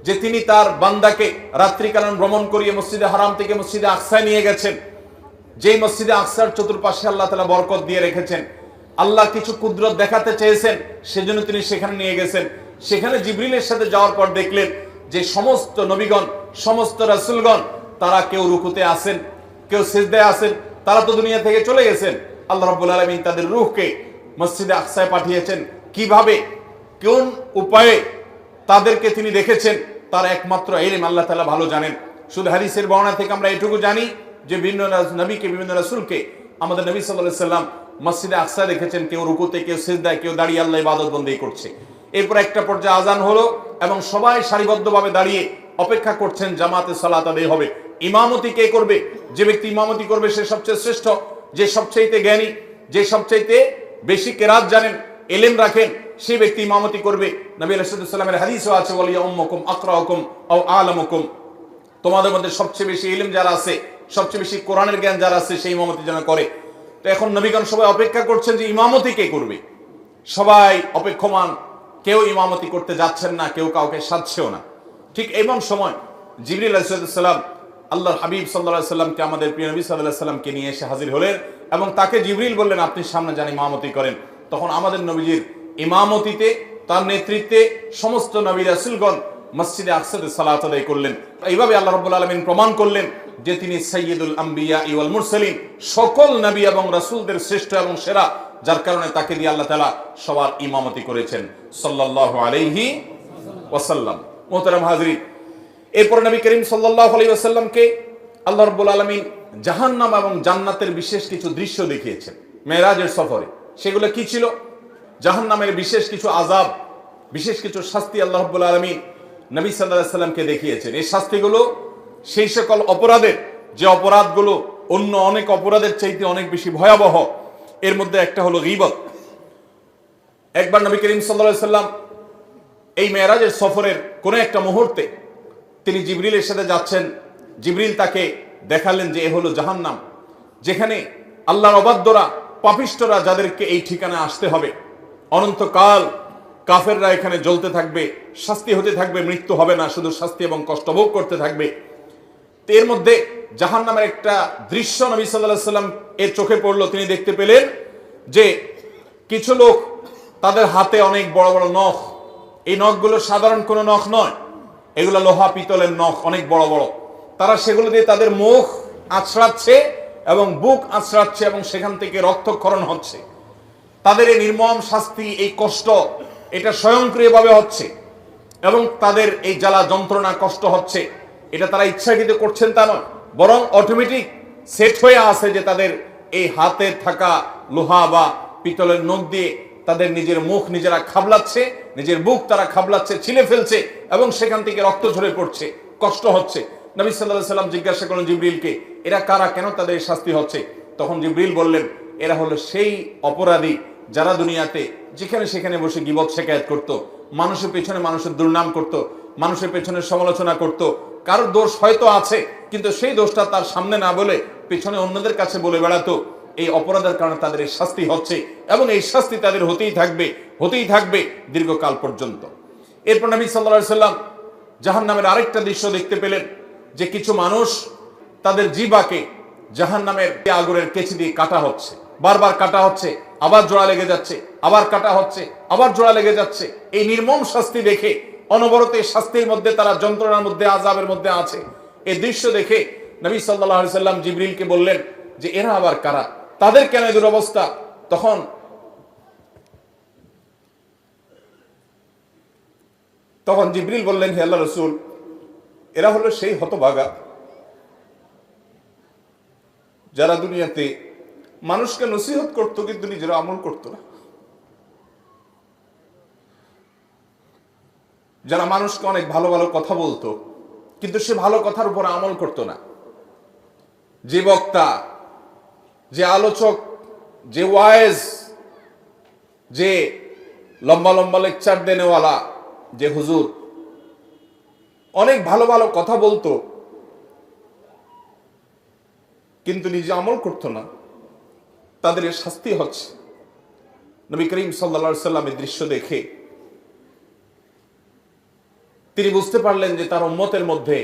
যে তিনি তার বান্দাকে রাত্রিকালীন ভ্রমণ করিয়ে মসজিদে হারাম থেকে মসজিদে আকসায় নিয়ে গেছেন, যেই মসজিদে আকসার চতুর্পাশে আল্লাহ তাআলা বরকত দিয়ে রেখেছেন। আল্লাহ কিছু কুদরত দেখাতে চেয়েছেন, সেজন্য তিনি সেখানে নিয়ে গেছেন। সেখানে জিবরিলের সাথে যাওয়ার পর দেখলেন যে সমস্ত নবীগণ, সমস্ত রাসূলগণ তারা কেউ রুকুতে আছেন, কেউ সিজদায় আছেন, তারা তো দুনিয়া থেকে চলে গেছেন। আল্লাহ রাব্বুল আলামিন তাদের রূহকে মসজিদে আকসায় পাঠিয়েছেন। কিভাবে, কোন উপায়ে তাদেরকে তিনি রেখেছেন তার একমাত্র ইলম আল্লাহ তাআলা ভালো জানেন। শুধু হাদিসের বর্ণনা থেকে আমরা এটুকু জানি যে বিভিন্ন নবীকে, বিভিন্ন রাসূলকে আমাদের নবী সাল্লাল্লাহু আলাইহি সাল্লাম মসজিদে আকসায় রেখেছেন, কেউ রুকুতে, কেউ সিজদায়, কেউ দাঁড়িয়ে আল্লাহ ইবাদত বন্দেগী করছে। এরপর একটা পর্যায়ে আজান হলো এবং সবাই সারিবদ্ধভাবে দাঁড়িয়ে অপেক্ষা করছেন জামাতে সালাত আদায় হবে। ইমামতি কে করবে? যে ব্যক্তি ইমামতি করবে সে সবচেয়ে শ্রেষ্ঠ, যে সবচেয়ে জ্ঞানী, যে সবচেয়ে বেশি কেরাত জানেন, ইলম রাখেন, সেই ব্যক্তি ইমামতি করবে। নবী আলাইহিস সালামের হাদিসও আছে, ওয়ালিয়া উম্মুকুম আকরাউকুম আও আলামুকুম, তোমাদের মধ্যে সবচেয়ে বেশি ইলম যারা আছে, সবচেয়ে বেশি কোরআনের জ্ঞান যারা আছে, সেই ইমামতি যেন করে। তো এখন নবীগণ সবাই অপেক্ষা করছেন যে ইমামতি কে করবে। সবাই অপেক্ষমান, কেউ ইমামতি করতে যাচ্ছেন না, কেউ কাউকে সাধছেও না। ঠিক এমন সময় জিবরিল আলাইহিস সালাম আল্লাহর হাবিব সাল্লাল্লাহু আলাইহি সাল্লামকে, আমাদের প্রিয় নবী সাল্লাল্লাহু আলাইহি সাল্লামকে নিয়ে এসে হাজির হলেন এবং তাকে জিবরিল বললেন আপনি সামনে যান ইমামতি করেন। তখন আমাদের নবীজির ইমামতিতে, তার নেতৃত্বে সমস্ত নবী রাসূলগণ মসজিদে আকসাতে সালাত আদায় করলেন। এইভাবে আল্লাহ রাব্বুল আলামিন প্রমাণ করলেন যে তিনি সাইয়্যিদুল আম্বিয়া ওয়াল মুরসালিন, সকল নবী এবং রাসূলদের শ্রেষ্ঠ এবং সেরা, যার কারণে তাকে দিয়ে আল্লাহ তাআলা সবার ইমামতি করেছেন সাল্লাল্লাহু আলাইহি ওয়াসাল্লাম। মুহতারাম হাজরিন, এরপর নবী করিম সাল্লাল্লাহু আলাইহি ওয়াসাল্লামকে আল্লাহ রাব্বুল আলামিন জাহান্নাম এবং জান্নাতের বিশেষ কিছু দৃশ্য দেখিয়েছেন মেরাজের সফরে। সেগুলো কি ছিল? জাহান্নামের বিশেষ কিছু আযাব, বিশেষ কিছু শাস্তি আল্লাহ রাব্বুল আলামিন নবী সাল্লাল্লাহু আলাইহি ওয়াসাল্লামকে দেখিয়েছেন। এই শাস্তিগুলো সেই সকল অপরাধের, যে অপরাধগুলো অন্য অনেক অপরাধের চাইতে অনেক বেশি ভয়াবহ। এর মধ্যে একটা হলো গীবত। একবার নবী করিম সাল্লাল্লাহু আলাইহি ওয়াসাল্লাম এই মেরাজের সফরের কোন একটা মুহূর্তে তিনি জিবরিলের সাথে যাচ্ছেন। জিবরিল তাকে দেখালেন যে এ হলো জাহান্নাম, যেখানে আল্লাহর অবাধ্যরা, পাপিষ্ঠরা, যাদেরকে এই ঠিকানায় আসতে হবে, অনন্তকাল কাফেররা এখানে জ্বলতে থাকবে, শাস্তি হতে থাকবে, মৃত্যু হবে না, শুধু শাস্তি এবং কষ্ট ভোগ করতে থাকবে। এর মধ্যে জাহান্নামের একটা দৃশ্য নবী সাল্লাল্লাহু আলাইহি ওয়াসাল্লাম এর চোখে পড়লো। তিনি দেখতে পেলেন যে কিছু লোক, তাদের হাতে অনেক বড় বড় নখ, এই নখগুলো সাধারণ কোনো নখ নয়, এগুলো লোহা পিতলের নখ, অনেক বড় বড়। তারা সেগুলো দিয়ে তাদের মুখ আঁচড়াচ্ছে এবং বুক আঁচড়াচ্ছে এবং সেখান থেকে রক্তক্ষরণ হচ্ছে। তাদের এই নির্মম শাস্তি, এই কষ্ট, এটা স্বয়ংক্রিয়ভাবে হচ্ছে এবং তাদের এই জ্বালা যন্ত্রণা কষ্ট হচ্ছে, এটা তারা ইচ্ছাকৃত করছেন তা নয়, বরং অটোমেটিক সেট হয়ে আছে যে তাদের এই হাতে থাকা লোহা বা পিতলের নখ দিয়ে তাদের নিজের মুখ নিজেরা খাবলাচ্ছে, নিজের বুক তারা খাবলাচ্ছে, ছিলে ফেলছে এবং সেখান থেকে রক্ত ঝরে পড়ছে, কষ্ট হচ্ছে। নবী সাল্লাল্লাহু আলাইহি ওয়াসাল্লাম জিজ্ঞাসা করলেন জিবরিলকে, এরা কারা, কেন তাদের শাস্তি হচ্ছে? তখন জিবরিল বললেন, এরা হলো সেই অপরাধী যারা দুনিয়াতে যেখানে সেখানে বসে গীবত শিকায়াত করত, মানুষের পেছনে মানুষের দুর্নাম করত, মানুষের পেছনে সমালোচনা করত। কারোর দোষ হয়তো আছে, কিন্তু সেই দোষটা তার সামনে না বলে পেছনে অন্যদের কাছে বলে বেড়াতো। এই অপরাধের কারণে তাদের এই শাস্তি হচ্ছে এবং এই শাস্তি তাদের হতেই থাকবে দীর্ঘকাল পর্যন্ত। এরপর নবী সাল্লাল্লাহু আলাইহি ওয়াসাল্লাম জাহান্নামের আরেকটা দৃশ্য দেখতে পেলেন যে কিছু মানুষ তাদের জিহ্বাকে জাহান্নামের আগুনের কেচি দিয়ে কাটা হচ্ছে, বারবার কাটা হচ্ছে, আবার জোড়া লেগে যাচ্ছে, আবার কাটা হচ্ছে, আবার জোড়া লেগে যাচ্ছে। এই নির্মম শাস্তি দেখে, অনবরত শাস্তির মধ্যে তারা যন্ত্রণার মধ্যে, আযাবের মধ্যে আছে, এই দৃশ্য দেখে নবী সাল্লাল্লাহু আলাইহি ওয়াসাল্লাম জিবরিলকে বললেন যে এরা আবার কারা, তাদের কেন এই দুরবস্থা? তখন জিবরিল বললেন, হে আল্লাহর রাসূল, এরা হলো সেই হতভাগা যারা দুনিয়াতে মানুষকে নসিহত করতো কিন্তু নিজেরা আমল করতো না, যারা মানুষকে অনেক ভালো ভালো কথা বলতো কিন্তু সে ভালো কথার উপর আমল করতো না। যে বক্তা, যে আলোচক, যে ওয়াইজ, যে লম্বা লম্বা লেকচার দেনেওয়ালা, যে হুজুর অনেক ভালো ভালো কথা বলতো কিন্তু নিজে আমল করতো না, তাদের শাস্তি হচ্ছে। নবী করিম সাল্লাল্লাহু আলাইহি ওয়াসাল্লাম এই দৃশ্য দেখে তিনি বুঝতে পারলেন যে তার উম্মতের মধ্যে,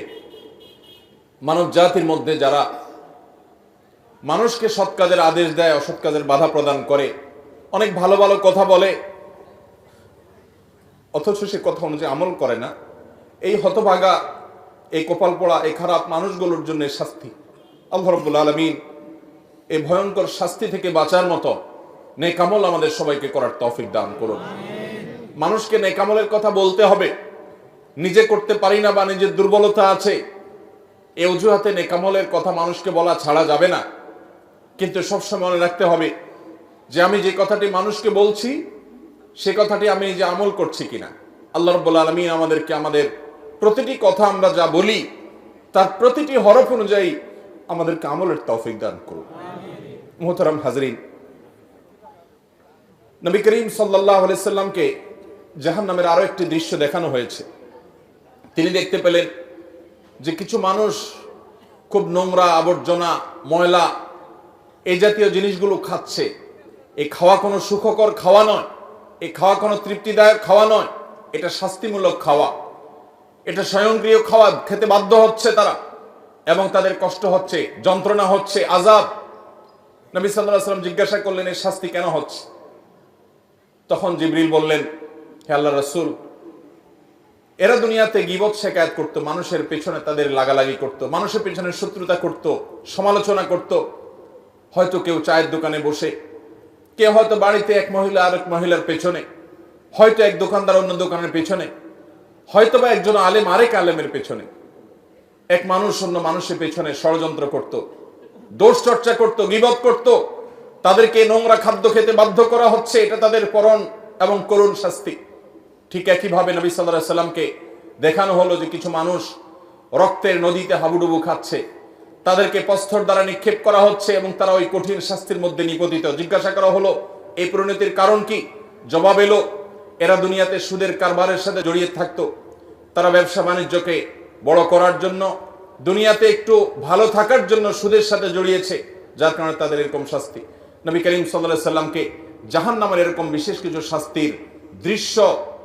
মানব জাতির মধ্যে যারা মানুষকে সৎ কাজের আদেশ দেয়, অসৎ কাজের বাধা প্রদান করে, অনেক ভালো ভালো কথা বলে অথচ সে কথা অনুযায়ী আমল করে না, এই হতভাগা, এই কপাল পোড়া, এই খারাপ মানুষগুলোর জন্য শাস্তি। আল্লাহ রাব্বুল আলামিন এই ভয়ঙ্কর শাস্তি থেকে বাঁচার মতো নেক আমল আমাদের সবাইকে করার তৌফিক দান করুন। মানুষকে নেক আমলের কথা বলতে হবে, নিজে করতে পারি না বা নিজের দুর্বলতা আছে, এই অজুহাতে নেক আমলের কথা মানুষকে বলা ছাড়া যাবে না। কিন্তু সবসময় মনে রাখতে হবে যে আমি যে কথাটি মানুষকে বলছি সে কথাটি আমি যে আমল করছি কিনা। আল্লাহ রাব্বুল আলামিন আমাদেরকে আমাদের প্রতিটি কথা আমরা যা বলি তার প্রতিটি হরফ অনুযায়ী আমাদেরকে আমলের তৌফিক দান করুন। মুহতারাম হাজরিন, নবী করিম সাল্লাল্লাহু আলাইহি সাল্লামকে জাহান্নামের আরো একটি দৃশ্য দেখানো হয়েছে। তিনি দেখতে পেলেন যে কিছু মানুষ খুব নোংরা, আবর্জনা, ময়লা, এই জাতীয় জিনিসগুলো খাচ্ছে। এই খাওয়া কোনো সুখকর খাওয়া নয়, এই খাওয়া কোনো তৃপ্তিদায়ক খাওয়া নয়, এটা শাস্তিমূলক খাওয়া, এটা স্বয়ংক্রিয় খাওয়া, খেতে বাধ্য হচ্ছে তারা এবং তাদের কষ্ট হচ্ছে, যন্ত্রণা হচ্ছে, আযাব। নবী সাল্লাল্লাহু আলাইহি ওয়াসাল্লাম জিজ্ঞাসা করলেন এই শাস্তি কেন হচ্ছে? তখন জিবরিল বললেন, হে আল্লাহর রাসূল, এরা দুনিয়াতে গীবত শিকায়াত করত, মানুষের পেছনে তাদের লাগালাগি করত, মানুষের পেছনে শত্রুতা করত, সমালোচনা করত। হয়তো কেউ চায়ের দোকানে বসে, কেউ হয়তো বাড়িতে এক মহিলা আর এক মহিলার পেছনে, হয়তো এক দোকানদার অন্য দোকানের পেছনে, হয়তো বা একজন আলেম আরেক আলেমের পেছনে, এক মানুষ অন্য মানুষের পেছনে ষড়যন্ত্র করত, দোষ চর্চা করত, গীবত করত। তাদেরকে নোংরা খাদ্য খেতে বাধ্য করা হচ্ছে, এটা তাদের পরম এবং করুণ শাস্তি। ঠিক একইভাবে নবী সাল্লাল্লাহু আলাইহি ওয়াসাল্লামকে দেখানো হলো যে কিছু মানুষ রক্তের নদীতে হাবুডুবু খাচ্ছে, তাদেরকে প্রস্তর দ্বারা নিক্ষেপ করা হচ্ছে এবং তারা ওই কঠিন শাস্তির মধ্যে নিপতিত। জিজ্ঞাসা করা হলো এই পরিণতির কারণ কি? জবাব এলো, এরা দুনিয়াতে সুদের কারবারের সাথে জড়িয়ে থাকতো, তারা ব্যবসা বাণিজ্যকে বড় করার জন্য, দুনিয়াতে একটু ভালো থাকার জন্য সুদের সাথে জড়িয়েছে, যার কারণে তাদের এরকম শাস্তি। নবী করিম সাল্লাল্লাহু আলাইহি ওয়াসাল্লামকে জাহান্নামের এরকম বিশেষ কিছু শাস্তির দৃশ্য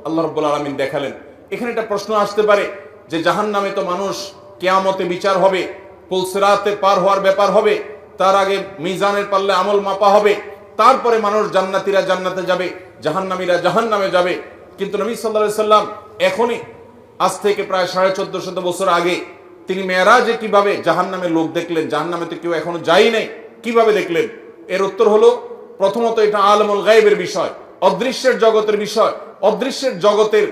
আল্লাহ রাব্বুল আলামিন দেখালেন। এখানে একটা প্রশ্ন আসতে পারে যে জাহান্নামে তো মানুষ কিয়ামতে বিচার হবে, পুলসিরাতে পার হওয়ার ব্যাপার হবে, তার আগে মিজানের পাল্লে আমল মাপা হবে, তারপরে মানুষ জান্নাতীরা জান্নাতে যাবে, জাহান্নামীরা জাহান্নামে যাবে। কিন্তু নবী সাল্লাল্লাহু আলাইহি সাল্লাম এখনই আজ থেকে প্রায় 1450 বছর আগে তিনি মেরাজে কিভাবে জাহান্নামের লোক দেখলেন, জাহান্নামে তো কেউ এখনো যাই নাই, কিভাবে দেখলেন? এর উত্তর হলো, প্রথমত এটা আলমুল গায়বের বিষয়, অদৃশ্যের জগতের বিষয়। অদৃশ্যের জগতের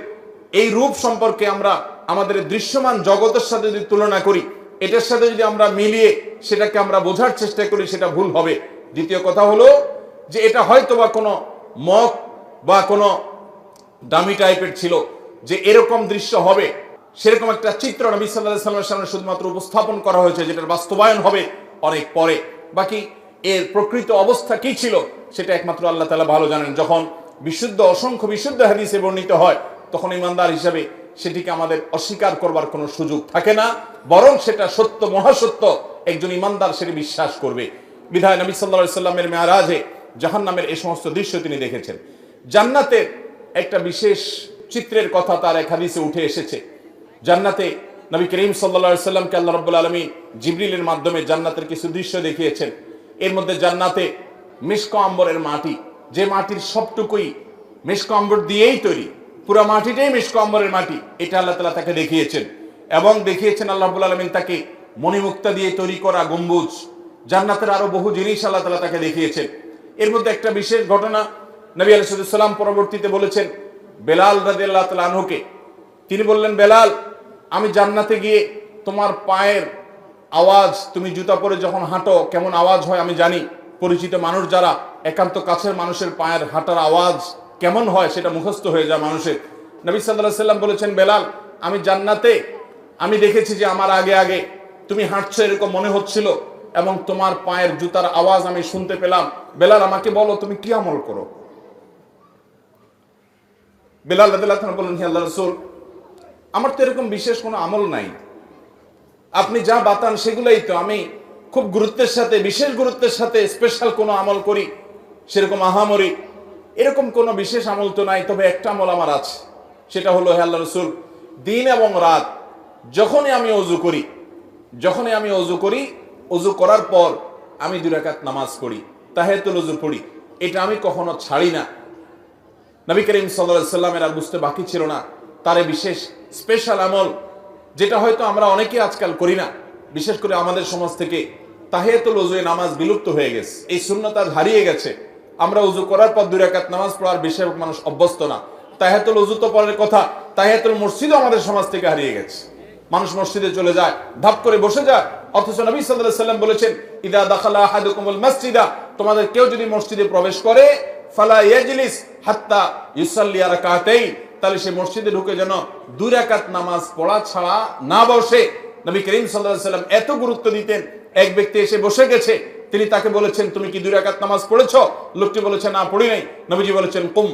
এই রূপ সম্পর্কে আমরা আমাদের দৃশ্যমান জগতের সাথে যদি তুলনা করি, এটার সাথে যদি আমরা মিলিয়ে সেটাকে আমরা বোঝার চেষ্টা করি, সেটা ভুল হবে। দ্বিতীয় কথা হলো যে এটা হয়তো বা কোনো মক বা কোনো ডামি টাইপের ছিল, যে এরকম দৃশ্য হবে সেরকম একটা চিত্র নবী সাল্লাল্লাহু আলাইহি ওয়াসাল্লামের সামনে শুধুমাত্র উপস্থাপন করা হয়েছে, যেটার বাস্তবায়ন হবে অনেক পরে। বাকি এর প্রকৃত অবস্থা কি ছিল সেটা একমাত্র আল্লাহ তাআলা ভালো জানেন। যখন বিশুদ্ধ অসংখ্য বিশুদ্ধ হাদিসে বর্ণিত হয়, তখন ইমানদার হিসাবে সেটিকে আমাদের অস্বীকার করবার কোনো সুযোগ থাকে না, বরং সেটা সত্য, মহাসত্য। একজন ইমানদার সেটি বিশ্বাস করবে। বিধায় নবী সাল্লাল্লাহু আলাইহি ওয়াসাল্লামের মেরাজে জাহান্নামের এই সমস্ত দৃশ্য তিনি দেখেছেন। জান্নাতের একটা বিশেষ চিত্রের কথা তার এক হাদিসে উঠে এসেছে। জান্নাতে নবী করিম সাল্লাল্লাহু আলাইহি ওয়াসাল্লামকে আল্লাহ রাব্বুল আলামিন জিবরিলের মাধ্যমে জান্নাতের কিছু দৃশ্য দেখিয়েছেন। এর মধ্যে জান্নাতে মিশক আম্বরের মাটি, যে মাটির সবটুকুই মিশক আম্বর দিয়েই তৈরি, পুরো মাটিটাই মিশক আম্বরের মাটি, এটা আল্লাহ তাআলা তাকে দেখিয়েছেন। এবং দেখিয়েছেন আল্লাহ রাব্বুল আলামিন তাকে মণিমুক্তা দিয়ে তৈরি করা গম্বুজ। জান্নাতের আরো বহু জিনিস আল্লাহ তাআলা তাকে দেখিয়েছেন। এর মধ্যে একটা বিশেষ ঘটনা নবী আলাইহিস সালাম পরবর্তীতে বলেছেন বেলাল রাদিয়াল্লাহু তাআলা আনহুকে। তিনি বললেন, বেলাল, আমি জান্নাতে গিয়ে তোমার পায়ের আওয়াজ, তুমি জুতা পরে যখন হাঁটো কেমন আওয়াজ হয় আমি জানি। পরিচিত মানুষ যারা, একান্ত কাছের মানুষের পায়ের হাঁটার আওয়াজ কেমন হয় সেটা মুখস্থ হয়ে যায় মানুষের। নবী সাল্লাল্লাহু আলাইহি সাল্লাম বলেছেন, বেলাল, আমি জান্নাতে আমি দেখেছি যে আমার আগে আগে তুমি হাঁটছো এরকম মনে হচ্ছিল, এবং তোমার পায়ের জুতার আওয়াজ আমি শুনতে পেলাম। বেলাল, আমাকে বলো তুমি কি আমল করো? বেলাল রাদিয়াল্লাহু আনহু বললেন, হে আল্লাহর রাসূল, আমার তো এরকম বিশেষ কোনো আমল নাই, আপনি যা বাতান সেগুলাই তো। আমি খুব গুরুত্বের সাথে, বিশেষ গুরুত্বের সাথে স্পেশাল কোনো আমল করি সেরকম আহামরি এরকম কোনো বিশেষ আমল তো নাই। তবে একটা আমল আমার আছে, সেটা হলো, হে আল্লাহর রাসূল, দিন এবং রাত যখনই আমি অজু করি, অজু করার পর আমি 2 রাকাত নামাজ পড়ি, তাহিয়াতুল ওযু পড়ি। এটা আমি কখনো ছাড়ি না। নবী করিম সাল্লাল্লাহু আলাইহি ওয়াসাল্লামের আর বুঝতে বাকি ছিল না তার বিশেষ স্পেশাল আমল, যেটা হয়তো আমরা অনেকে আজকাল করি না। বিশেষ করে আমাদের সমাজ থেকে তাহিয়াতুল ওযুয়ে নামাজ বিলুপ্ত হয়ে গেছে, এই সুন্নাত আজ হারিয়ে গেছে। আমরা ওযু করার পর 2 রাকাত নামাজ পড়ার বেশিরভাগ মানুষ অভ্যস্ত না। তাহিয়াতুল ওযু তো পরের কথা, তাহিয়াতুল মসজিদও আমাদের সমাজ থেকে হারিয়ে গেছে। মানুষ মসজিদে চলে যায়, ধাপ করে বসে যায়, অথচ নবী সাল্লাল্লাহু আলাইহি ওয়াসাল্লাম বলেছেন, ইদা দাখালা আহাদুকুমুল মসজিদা, তোমাদের কেউ যদি মসজিদে প্রবেশ করে, ফালা ইয়াজলিস হাত্তা ইউসাল্লি রাকাতাইন, তাহলে সে মসজিদে ঢুকে যেন 2 রাকাত নামাজ পড়া ছাড়া না বসে। নবী করিম সাল্লাল্লাহু আলাইহি ওয়াসাল্লাম এত গুরুত্ব দিতেন। এক ব্যক্তি এসে বসে গেছে, তিনি তাকে বলেছেন, তুমি কি 2 রাকাত নামাজ পড়েছো? লোকটি বলেছে, না পড়ি নাই। নবীজি বলেছেন, কুম,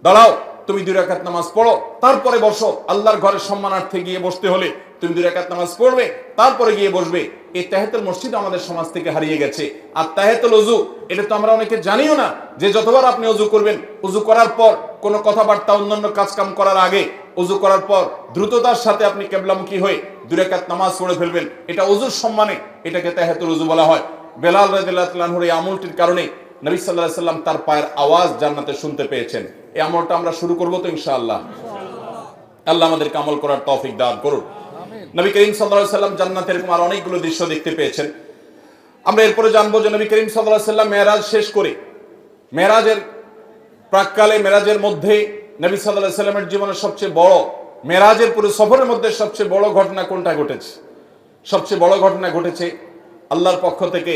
দাঁড়াও, তুমি 2 রাকাত নামাজ পড়ো, তারপরে বসো। আল্লাহর ঘরের সম্মানার্থে গিয়ে বসতে হলে তুমি 2 রাকাত নামাজ পড়বে, তারপরে গিয়ে বসবে। এই তাহিয়াতুল মসজিদ আমাদের সমাজ থেকে হারিয়ে গেছে। আর তাহিয়াতুল ওযু, এটা তো আমরা অনেকে জানিও না, যে যতবার আপনি ওযু করবেন, ওযু করার পর কোনো কথাবার্তা অন্যান্য কাজকাম করার আগে, ওযু করার পর দ্রুততার সাথে আপনি কিবলামুখী হয়ে 2 রাকাত নামাজ পড়ে ফেলবেন। এটা ওযুর সম্মানে, এটাকে তাহিয়াতুল ওযু বলা হয়। বেলাল রাদিয়াল্লাহু তাআলা আনহুর এই আমলটির কারণে নবী সাল্লাল্লাহু আলাইহি ওয়াসাল্লাম তার পায়ের আওয়াজ জান্নাতে শুনতে পেয়েছেন। এই আমলটা আমরা শুরু করব তো ইনশাআল্লাহ। আল্লাহ আমাদেরকে আমল করার তৌফিক দান করুন। নবী করিম সাল্লাল্লাহু আলাইহি ওয়াসাল্লাম জান্নাতের এরকম আর অনেকগুলো দৃশ্য দেখতে পেয়েছেন। আমরা এরপরে জানবো যে নবী করিম সাল্লাল্লাহু আলাইহি ওয়াসাল্লাম মেরাজ শেষ করে, মেরাজের প্রাককালে, মেরাজের মধ্যে নবী সাল্লাল্লাহু আলাইহি ওয়াসাল্লামের জীবনের সবচেয়ে বড়, মেরাজের পুরো সফরের মধ্যে সবচেয়ে বড় ঘটনা কোনটা ঘটেছে? সবচেয়ে বড় ঘটনা ঘটেছে আল্লাহর পক্ষ থেকে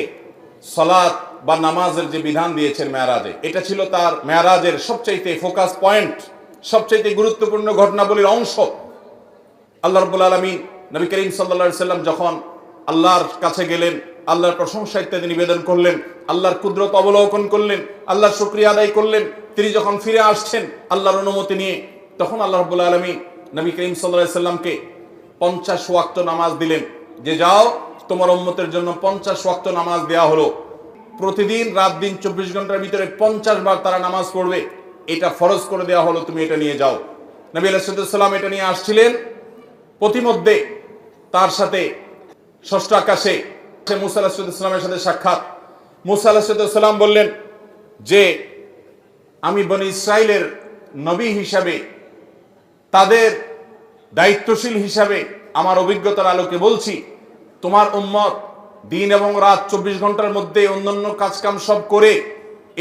সালাত বা নামাজের যে বিধান দিয়েছেন মেরাজে। এটা ছিল তার মেরাজের সবচাইতে ফোকাস পয়েন্ট, সবচাইতে গুরুত্বপূর্ণ ঘটনাবলীর অংশ। আল্লাহ রাব্বুল আলামিন নবী করিম সাল্লাল্লাহু আলাইহি ওয়াসাল্লাম যখন আল্লাহর কাছে গেলেন, আল্লাহর প্রশংসা ইত্যাদি নিবেদন করলেন, আল্লাহর কুদরত অবলোকন করলেন, আল্লাহর শুকরিয়া আদায় করলেন। তিনি যখন ফিরে আসছেন আল্লাহর অনুমতি নিয়ে, তখন আল্লাহ রাব্বুল আলামিন নবী করিম সাল্লাল্লাহু আলাইহি ওয়াসাল্লামকে 50 ওয়াক্ত নামাজ দিলেন, যে যাও তোমার উম্মতের জন্য 50 ওয়াক্ত নামাজ দেয়া হলো। প্রতিদিন রাত দিন 24 ঘন্টার ভিতরে 50 বার তারা নামাজ পড়বে, এটা ফরজ করে দেওয়া হলো, তুমি এটা নিয়ে যাও। নবী আলাইহিস সালাম এটা নিয়ে আসছিলেন। প্রতিমধ্যে তার সাথে ষষ্ঠ আকাশে মুসা আলাইহিস সালামের সাথে সাক্ষাৎ। মুসা আলাইহিস সালাম বললেন যে আমি বনী ইসরাইলের নবী হিসাবে, তাদের দায়িত্বশীল হিসাবে আমার অভিজ্ঞতার আলোকে বলছি, তোমার উম্মত দিন এবং রাত 24 ঘন্টার মধ্যে অন্যান্য কাজকাম সব করে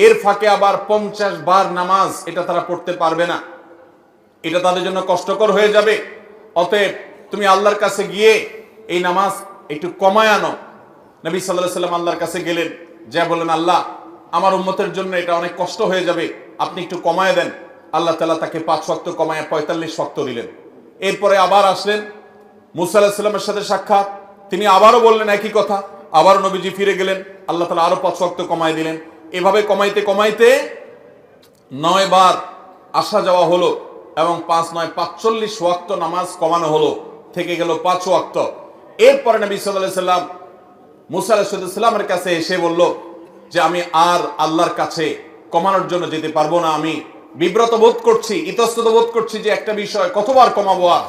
এর ফাঁকে আবার 50 বার নামাজ এটা তারা পড়তে পারবে না, এটা তাদের জন্য কষ্টকর হয়ে যাবে। অতএব তুমি আল্লাহর কাছে গিয়ে এই নামাজ একটু কমায় আনো। নবী সাল্লাল্লাহু আলাইহি ওয়াসাল্লাম আল্লাহর কাছে গেলেন, যা বললেন, আল্লাহ আমার উম্মতের জন্য এটা অনেক কষ্ট হয়ে যাবে, আপনি একটু কমায় দেন। আল্লাহ তাআলা তাকে 5 ওয়াক্ত কমায় 45 ওয়াক্ত দিলেন। এরপরে আবার আসলেন, মুসা আলাইহিস সালামের সাথে সাক্ষাৎ, তিনি আবারও বললেন একই কথা, আবারও নবীজি ফিরে গেলেন, আল্লাহ তাআলা আরো 5 ওয়াক্ত কমায় দিলেন। এভাবে কমাইতে কমাইতে 9 বার আসা যাওয়া হলো এবং 5 9 45 ওয়াক্ত নামাজ কমানো হলো, থেকে গেল 5 ওয়াক্ত। এরপরে নবী সাল্লাল্লাহু আলাইহি সাল্লাম মুসা আলাইহিস সালামের কাছে এসে বলল যে আমি আর আল্লাহর কাছে কমানোর জন্য যেতে পারবো না, আমি বিব্রত বোধ করছি, ইতস্তত বোধ করছি যে একটা বিষয় কতবার কমাবো। আর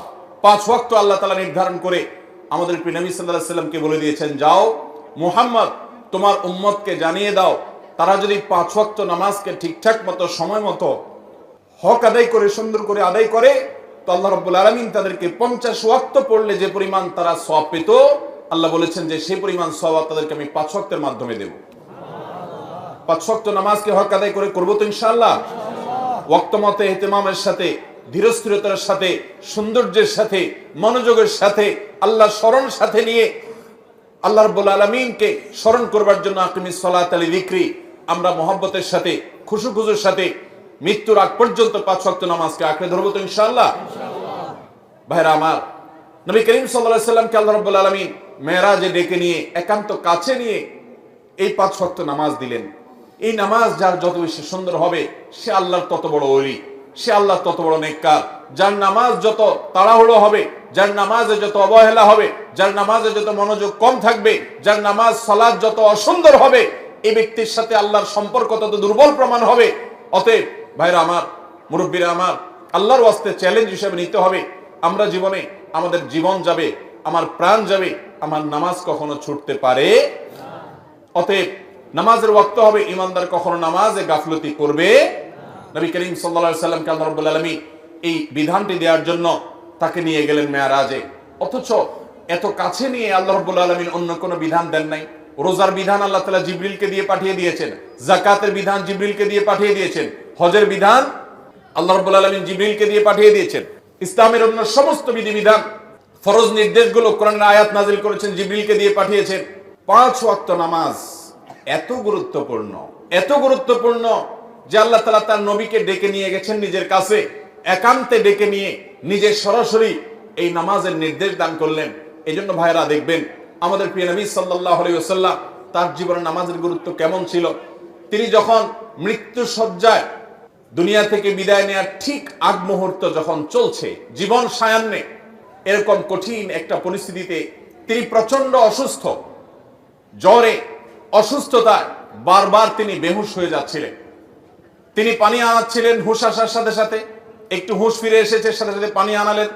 5 ওয়াক্ত আল্লাহ তাআলা নির্ধারণ করে আমাদের প্রিয় নবী সাল্লাল্লাহু আলাইহি সাল্লামকে বলে দিয়েছেন, যাও মুহাম্মদ তোমার উম্মতকে জানিয়ে দাও, তারা যদি 5 ওয়াক্ত নামাজকে ঠিকঠাক মতো সময় মতো হক আদায় করে সুন্দর করে আদায় করে, তো আল্লাহ রাব্বুল আলামিন তাদেরকে 50 ওয়াক্ত পড়লে যে পরিমাণ তারা সওয়াব পেত, আল্লাহ বলেছেন যে সেই পরিমাণ সওয়াব তাদেরকে আমি 5 ওয়াক্তের মাধ্যমে দেব। 5 ওয়াক্ত নামাজকে হক আদায় করে করবো তো ইনশাআল্লাহ। ওয়াক্ত মতে ইহতিমামের সাথে, ধীরস্থিরতার সাথে, সৌন্দর্যের সাথে, মনোযোগের সাথে, আল্লাহ স্মরণ সাথে নিয়ে আল্লাহ রাব্বুল আলামিনকে স্মরণ করবার জন্য আকিমিস সালাতা লিযিকরি, আমরা মহব্বতের সাথে, খুশুখুজুর সাথে মৃত্যুর আগ পর্যন্ত 5 ওয়াক্ত নামাজকে আঁকড়ে ধরবো তো ইনশাআল্লাহ। ভাইরা আমার, নবী করিম সাল্লাল্লাহু আলাইহি সাল্লামকে আল্লাহ রাব্বুল আলামিন মেরাজে ডেকে নিয়ে একান্ত কাছে নিয়ে এই 5 ওয়াক্ত নামাজ দিলেন। এই নামাজ যার যত বেশি সুন্দর হবে, সে আল্লাহর তত বড় ওলি, সে আল্লাহর তত বড় নেককার। যার নামাজ যত তাড়াহুড়ো হবে, যার নামাজে যত অবহেলা হবে, যার নামাজে যত মনোযোগ কম থাকবে, যার নামাজ সালাত যত অসুন্দর হবে, এই ব্যক্তির সাথে আল্লাহর সম্পর্ক তত দুর্বল প্রমাণ হবে। অতএব ভাইরা আমার, মুরব্বীরা আমার, আল্লাহর ওয়াস্তে চ্যালেঞ্জ হিসেবে নিতে হবে, আমরা জীবনে আমাদের জীবন যাবে, আমার প্রাণ যাবে, আমার নামাজ কখনো ছুটতে পারে। অতএব নামাজের ওয়াক্ত হবে, ইমানদার কখনো নামাজে গাফলতি করবে। নবী করিম সাল্লাল্লাহু আলাইহি সাল্লামকে আল্লাহ রাব্বুল আলামিন এই বিধানটি দেওয়ার জন্য তাকে নিয়ে গেলেন মেরাজে। অথচ এত কাছে নিয়ে আল্লাহ রাব্বুল আলামিন অন্য কোনো বিধান দেন নাই। রোজার বিধান আল্লাহ তাআলা জিবরিলকে দিয়ে পাঠিয়ে দিয়েছেন, যাকাতের বিধান জিবরিলকে দিয়ে পাঠিয়ে দিয়েছেন, হজের বিধান আল্লাহ রাব্বুল আলামিন জিবরিলকে দিয়ে পাঠিয়ে দিয়েছেন, ইসলামের অন্য সমস্ত বিধিবিধান, ফরজ নির্দেশগুলো কোরআনের আয়াত নাজিল করেছেন, জিবরিলকে দিয়ে পাঠিয়েছেন। 5 ওয়াক্ত নামাজ এত গুরুত্বপূর্ণ, এত গুরুত্বপূর্ণ যে আল্লাহ তাআলা তার নবীকে ডেকে নিয়ে গেছেন নিজের কাছে, একান্তে ডেকে নিয়ে নিজে সরাসরি এই নামাজের নির্দেশ দান করলেন। এই জন্য ভাইরা দেখবেন আমাদের প্রিয় নবী সাল্লাল্লাহু আলাইহি ওয়াসাল্লাম তার জীবনে নামাজের গুরুত্ব কেমন ছিল। তিনি যখন মৃত্যু সজ্জায় দুনিয়া থেকে বিদায় নেওয়ার ঠিক আগ মুহূর্ত যখন চলছে, জীবন সায়ান্নে, এরকম কঠিন একটা পরিস্থিতিতে তিনি প্রচন্ড অসুস্থ, জ্বরে, অসুস্থতায় বারবার তিনি বেহুশ হয়ে যাচ্ছিলেন। তিনি পানি আনাচ্ছিলেন, হুঁশ আসার সাথে সাথে একটু হুঁশ ফিরে এসেছে, সাথে সাথে পানি আনালেন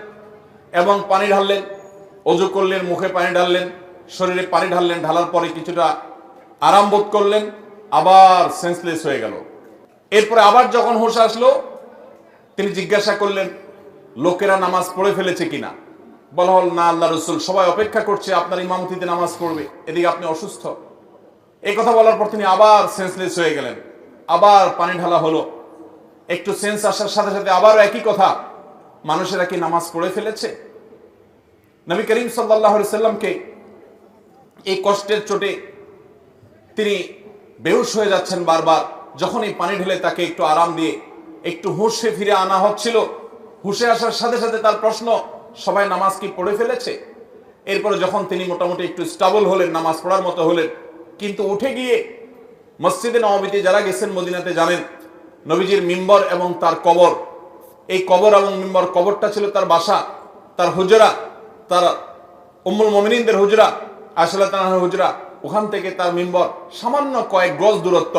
এবং পানি ঢাললেন, ওযু করলেন, মুখে পানি ঢাললেন, শরীরে পানি ঢাললেন, ঢালার পরে কিছুটা আরাম বোধ করলেন, আবার সেন্সলেস হয়ে গেল। এরপরে আবার যখন হুঁশ আসলো, তিনি জিজ্ঞাসা করলেন লোকেরা নামাজ পড়ে ফেলেছে কিনা। বলা হল, না আল্লাহ রাসূল, সবাই অপেক্ষা করছে আপনার ইমামতিতে নামাজ পড়বে, এদিকে আপনি অসুস্থ। এই কথা বলার পর তিনি আবার সেন্সলেস হয়ে গেলেন, আবার পানি ঢালা হলো, একটু সেন্স আসার সাথে সাথে আবারও একই কথা, মানুষেরা কি নামাজ পড়ে ফেলেছে। নবী করিম সাল্লাল্লাহু আলাইহি সাল্লামকে এই কষ্টের চোটে তিনি বেহুশ হয়ে যাচ্ছেন বারবার। যখন এই পানি ঢেলে তাকে একটু আরাম দিয়ে একটু হুঁশে ফিরে আনা হচ্ছিল, হুঁশে আসার সাথে সাথে তার প্রশ্ন, সবাই নামাজ কি পড়ে ফেলেছে। এরপরে যখন তিনি মোটামুটি একটু স্টেবল হলেন, নামাজ পড়ার মতো হলেন, কিন্তু উঠে গিয়ে মসজিদে নববীতে যারা গেছেন মদিনাতে জানেন, নবীজির মিম্বর এবং তার কবর, এই কবর এবং মিম্বর, কবরটা ছিল তার বাসা, তার হুজরা, তার উম্মুল মুমিনিনদের হুজরা, আয়েশা রাদিয়াল্লাহু আনহার হুজরা, ওখান থেকে তার মিম্বর সামান্য কয়েক গজ দূরত্ব,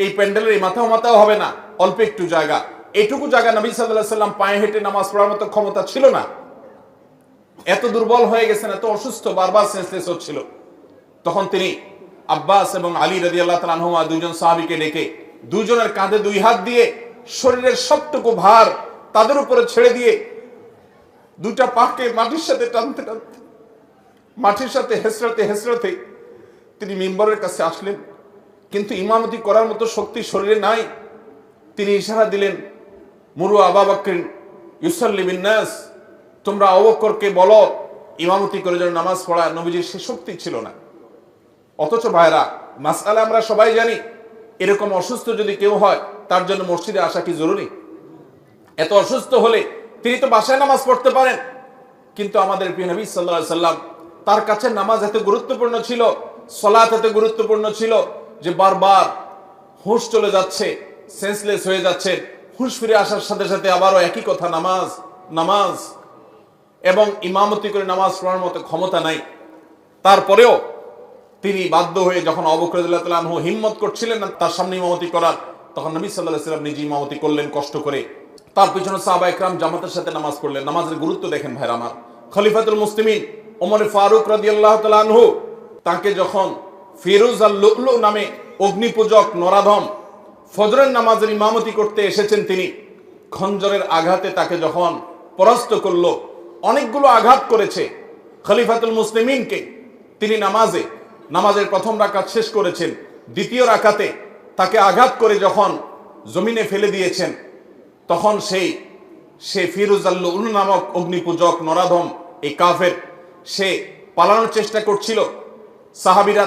এই প্যান্ডেলের এই মাথাও হবে না, অল্প একটু জায়গা, এটুকু জায়গা নবী সাল্লাল্লাহু আলাইহি সাল্লাম পায়ে হেঁটে নামাজ পড়ার মতো ক্ষমতা ছিল না। এত দুর্বল হয়ে গেছেন, এত অসুস্থ, বারবার সেন্সলেস হচ্ছিল। তখন তিনি আব্বাস এবং আলী রাদিয়াল্লাহু তাআলা আনহুমা দুইজন সাহাবীকে ডেকে দুইজনের কাঁধে দুই হাত দিয়ে শরীরের সবটুকু ভার তাদের উপরে ছেড়ে দিয়ে দুটা পাকে মাটির সাথে টানতে টানতে, মাটির সাথে হেসরাতে হেসরাতে তিনি মিম্বরের কাছে আসলেন। কিন্তু ইমামতি করার মতো শক্তি শরীরে নাই। তিনি ইশারা দিলেন, মুরু আবু বকর ইউসাল্লি বিন নাস, তোমরা আবু বকরকে বলো ইমামতি করে যেন নামাজ পড়ায়। নবীজির সে শক্তি ছিল না। অথচ ভাইরা, মাসআলা আমরা সবাই জানি, এরকম অসুস্থ যদি কেউ হয় তার জন্য মসজিদে আসা কি জরুরি? এত অসুস্থ হলে তিনি তো বাসায় নামাজ পড়তে পারেন। কিন্তু আমাদের প্রিয় নবী সাল্লাল্লাহু আলাইহি সাল্লাম, তার কাছে নামাজ এত গুরুত্বপূর্ণ ছিল, সালাত এত গুরুত্বপূর্ণ ছিল যে বারবার হুঁশ চলে যাচ্ছে, সেন্সলেস হয়ে যাচ্ছে, হুঁশ ফিরে আসার সাথে সাথে আবারও একই কথা, নামাজ নামাজ, এবং ইমামতি করে নামাজ পড়ার মতো ক্ষমতা নাই। তারপরেও তিনি বাধ্য হয়ে যখন আবু বকর রাদিয়াল্লাহু তাআলা আনহু হিম্মত করছিলেন না তার সামনে ইমামতি করার, তখন নবী সাল্লাল্লাহু আলাইহি সাল্লাম নিজে ইমামতি করলেন কষ্ট করে। তার পিছনে সাহাবায়ে কেরাম জামাতের সাথে নামাজ পড়লেন। নামাজের গুরুত্ব দেখেন ভাইরা আমার। খলিফাতুল মুসলিমিন ওমর ফারুক রাদিয়াল্লাহু তাআলা আনহু, তাকে যখন ফিরোজ আল লুলু নামে অগ্নিপূজক নরাধম ফজরের নামাজের ইমামতি করতে এসেছেন, তিনি খঞ্জরের আঘাতে তাকে যখন পরাস্ত করলো, অনেকগুলো আঘাত করেছে খলিফাতুল মুসলিমিনকে। তিনি নামাজের প্রথম রাকাত শেষ করেছেন, দ্বিতীয় রাকাতে তাকে আঘাত করে যখন জমিনে ফেলে দিয়েছেন, তখন সে ফিরোজ আল লুলু নামক অগ্নিপূজক নরাধম, এই কাফের, সে পালানোর চেষ্টা করছিল। সাহাবীরা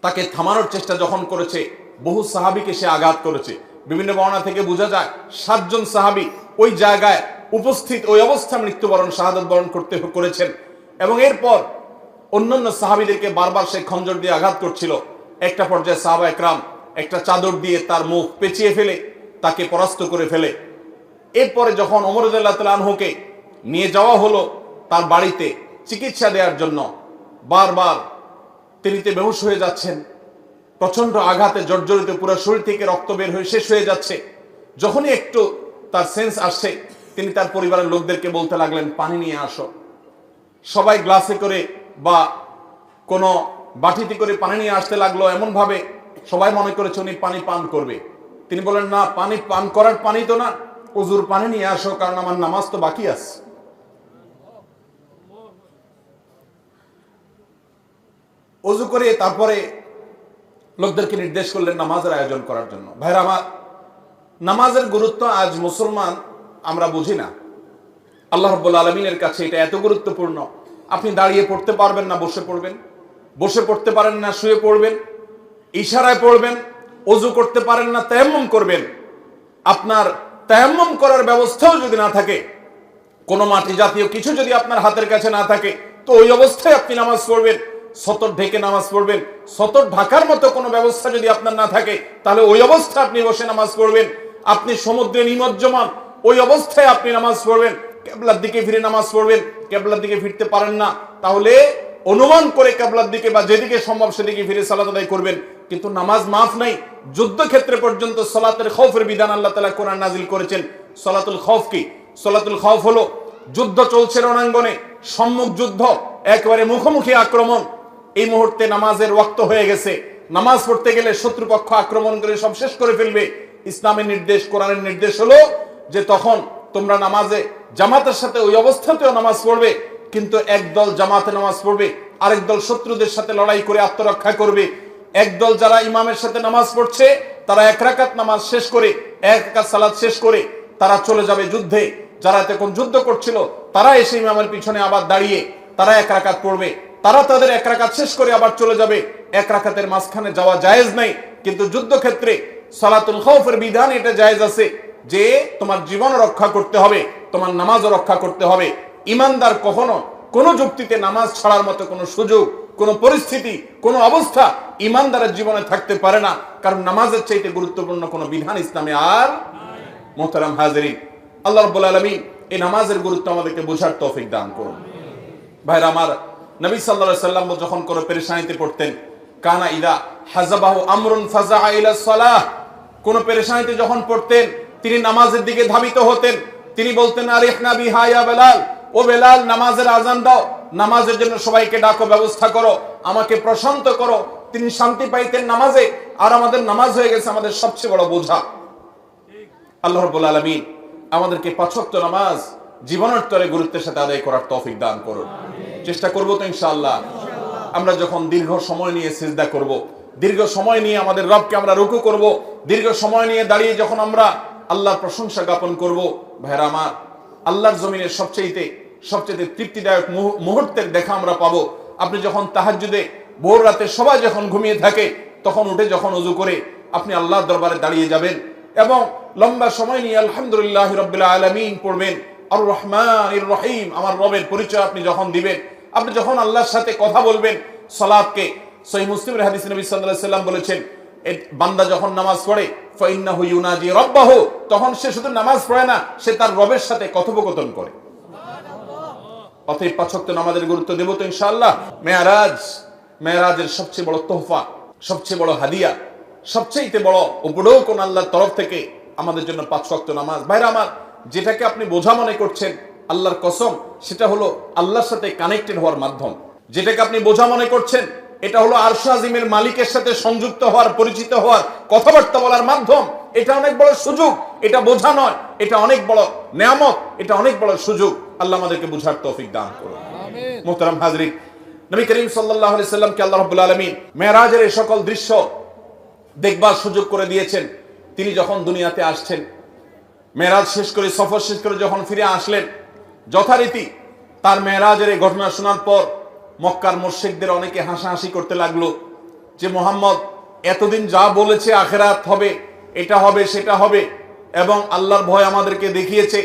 তাকে থামানোর চেষ্টা যখন করেছে, বহু সাহাবীকে সে আঘাত করেছে। বিভিন্ন বর্ণনা থেকে বোঝা যায় 7 জন সাহাবী ওই জায়গায় উপস্থিত, ওই অবস্থায় মৃত্যুবরণ, শাহাদাত বরণ করেছেন। এবং এরপর অন্যান্য সাহাবীদেরকে বারবার সে খঞ্জর দিয়ে আঘাত করছিল। একটা পর্যায়ে সাহাবায়ে কেরাম একটা চাদর দিয়ে তার মুখ পেঁচিয়ে ফেলে তাকে পরাস্ত করে ফেলে। এরপরে যখন ওমর রাদিয়াল্লাহু তাআলা আনহুকে নিয়ে যাওয়া হলো তার বাড়িতে চিকিৎসা দেওয়ার জন্য, বারবার তিনি বেহুশ হয়ে যাচ্ছেন, প্রচন্ড আঘাতে জর্জরিত, পুরো শরীর থেকে রক্ত বের হয়ে শেষ হয়ে যাচ্ছে। যখনই একটু তার সেন্স আসছে, তিনি তার পরিবারের লোকদেরকে বলতে লাগলেন, পানি নিয়ে আসো। সবাই গ্লাসে করে বা কোনো বাটিতে করে পানি নিয়ে আসতে লাগলো, এমন ভাবে সবাই মনে করেছে উনি পানি পান করবে। তিনি বলেন, না, পানি পান করার পানি তো না, ওযুর পানি নিয়ে আসো, কারণ আমার নামাজ তো বাকি আছে। ওযু করে তারপরে লোকদেরকে নির্দেশ করলেন নামাজের আয়োজন করার জন্য। ভাইরা আমার, নামাজের গুরুত্ব আজ মুসলমান আমরা বুঝি না। আল্লাহ রাব্বুল আলামিনের কাছে এটা এত গুরুত্বপূর্ণ। আপনি দাঁড়িয়ে পড়তে পারবেন না, বসে পড়বেন, বসে পড়তে পারেন না, শুয়ে পড়বেন, ইশারায় পড়বেন, ওযু করতে পারেন না, তায়াম্মুম করবেন। আপনার তায়াম্মুম করার ব্যবস্থাও যদি না থাকে, কোনো মাটি জাতীয় কিছু যদি আপনার হাতের কাছে না থাকে, তো ওই অবস্থায় আপনি নামাজ পড়বেন, সতর ঢেকে নামাজ পড়বেন। সতর ঢাকার মতো কোনো ব্যবস্থা যদি আপনার না থাকে, তাহলে ওই অবস্থায় আপনি বসে নামাজ পড়বেন। আপনি সমুদ্রে নিমজ্জমান, ওই অবস্থায় আপনি নামাজ পড়বেন, কিবলার দিকে ফিরে নামাজ পড়বেন। কিবলার দিকে ফিরতে পারেন না, তাহলে অনুমান করে কিবলার দিকে বা যেদিকে সম্ভব সেদিকে ফিরে সালাত আদায় করবেন। কিন্তু নামাজ মাফ নাই। যুদ্ধক্ষেত্রে পর্যন্ত সালাতের খৌফের বিধান আল্লাহ তাআলা কোরআন নাজিল করেছেন। সালাতুল খৌফ কি? সালাতুল খৌফ হলো যুদ্ধ চলছে রণাঙ্গনে, সম্মুখ যুদ্ধ, একেবারে মুখোমুখি আক্রমণ। এই মুহূর্তে নামাজের ওয়াক্ত হয়ে গেছে, নামাজ পড়তে গেলে শত্রুপক্ষ আক্রমণ করে সব শেষ করে ফেলবে। ইসলামের নির্দেশ, কোরআনের নির্দেশ হলো যে তখন তোমরা নামাজে জামাতের সাথে ওই অবস্থাতেও নামাজ পড়বে, কিন্তু একদল জামাতে নামাজ পড়বে, আরেক দল শত্রুদের সাথে লড়াই করে আত্মরক্ষা করবে। একদল যারা ইমামের সাথে নামাজ পড়ছে, তারা 1 রাকাত নামাজ শেষ করে, 1 রাকাত সালাত শেষ করে তারা চলে যাবে যুদ্ধে। যারা তখন যুদ্ধ করছিল, তারা এসে ইমামের পিছনে আবার দাঁড়িয়ে তারা 1 রাকাত পড়বে। তারা তাদের 1 রাকাত শেষ করে আবার চলে যাবে। 1 রাকাতের মাঝখানে যাওয়া জায়েজ নাই। কিন্তু যুদ্ধক্ষেত্রে সালাতুল খৌফের বিধান এটা জায়েজ আছে, যে তোমার জীবন রক্ষা করতে হবে, তোমার নামাজও রক্ষা করতে হবে। ইমানদার কখনো কোনো যুক্তিতে নামাজ ছাড়ার মতো কোনো সুযোগ, কোনো পরিস্থিতি, কোনো অবস্থা ইমানদারের জীবনে থাকতে পারে না, কারণ নামাজের চাইতে গুরুত্বপূর্ণ কোনো বিধান ইসলামে আর মোহতারাম হাজিরিন, আল্লাহ রাব্বুল আলামিন এই নামাজের গুরুত্ব আমাদেরকে বোঝার তৌফিক দান করুন। ভাইরা আমার, নবী সাল্লাল্লাহু আলাইহি সাল্লাম যখন কোনো পেরেশানিতে পড়তেন, কানা ইদা হাযাবাহু আমরুন ফাযাআ ইলা সালাহ, কোন পেরেশানিতে যখন পড়তেন তিনি নামাজের দিকে ধাবিত হতেন। তিনি বলতেন আরিহনা বিহা ইয়া বেলাল, ও বেলাল নামাজের আযান দাও, নামাজের জন্য সবাইকে ডাকো, ব্যবস্থা করো, আমাকে প্রশান্ত করো। তিনি শান্তি পাইতেন নামাজে। আর আমাদের নামাজ হয়ে গেছে আমাদের সবচেয়ে বড় বোঝা। আল্লাহ রাব্বুল আলামিন আমাদেরকে 5 ওয়াক্ত নামাজ জীবনের তরে গুরুত্বের সাথে আদায় করার তৌফিক দান করুন। চেষ্টা করবো তো ইনশাআল্লাহ। আমরা যখন দীর্ঘ সময় নিয়ে সিজদা করব, দীর্ঘ সময় নিয়ে আমাদের রবকে আমরা রুকু করব, দীর্ঘ সময় নিয়ে দাঁড়িয়ে যখন আমরা আল্লাহর প্রশংসা জ্ঞাপন করব, ভাইরা আমার, আল্লাহর জমিনের সবচেয়ে তৃপ্তিদায়ক মুহূর্তের দেখা আমরা পাবো। আপনি যখন তাহাজ্জুদে ভোর রাতে সবাই যখন ঘুমিয়ে থাকে, তখন উঠে যখন ওযু করে আপনি আল্লাহর দরবারে দাঁড়িয়ে যাবেন এবং লম্বা সময় নিয়ে আলহামদুলিল্লাহি রাব্বিল আলামিন পড়বেন, আর রহমানির রহিম, আমার রবের পরিচয় আপনি যখন দিবেন, আপনি যখন আল্লাহর সাথে কথা বলবেন। সালাতকে সহিহ মুসলিমের হাদিসে নবী সাল্লাল্লাহু আলাইহি সাল্লাম বলেছেন, বান্দা যখন নামাজ পড়ে ফাইন্নাহু ইউনাজি রাব্বাহু, তখন সে শুধু নামাজ পড়ে না, সে তার রবের সাথে কথোপকথন করে। অতএব 5 ওয়াক্ত নামাজের গুরুত্ব দেব তো ইনশাআল্লাহ। মেরাজের সবচেয়ে বড় তোহফা, সবচেয়ে বড় হাদিয়া, সবচেয়ে বড় উপঢৌকন কোন আল্লাহর তরফ থেকে আমাদের জন্য 5 ওয়াক্ত নামাজ। ভাইরা আমার, যেটাকে আপনি বোঝা মনে করছেন, আল্লাহর কসম, সেটা হলো আল্লাহর সাথে কানেক্টেড হওয়ার মাধ্যম। যেটাকে আপনি বোঝা মনে করছেন, এটা হলো আরশ আজিমের মালিকের সাথে সংযুক্ত হওয়ার, পরিচিত হওয়ার, কথাবার্তা বলার মাধ্যম। এটা অনেক বড় সুযোগ, এটা বোঝা নয়, এটা অনেক বড় নেয়ামত, এটা অনেক বড় সুযোগ। আল্লাহ আমাদেরকে বুঝার তৌফিক দান করুন। আমিন। মুহতারাম হাজরিন, নবী করিম সাল্লাল্লাহু আলাইহি সাল্লামকে আল্লাহ রাব্বুল আলামিন মেরাজের এই সকল দৃশ্য দেখবার সুযোগ করে দিয়েছেন। তিনি যখন দুনিয়াতে আসছেন, মেরাজ শেষ করে, সফর শেষ করে যখন ফিরে আসলেন, যথারীতি তার মেরাজের এই ঘটনা শোনার পর মক্কার মুশরিকদের অনেকে হাসাহাসি করতে লাগলো যে মুহাম্মদ এতদিন যা বলেছে আখিরাত হবে, এটা হবে, সেটা হবে, এবং আল্লাহর ভয় আমাদেরকে দেখিয়েছে,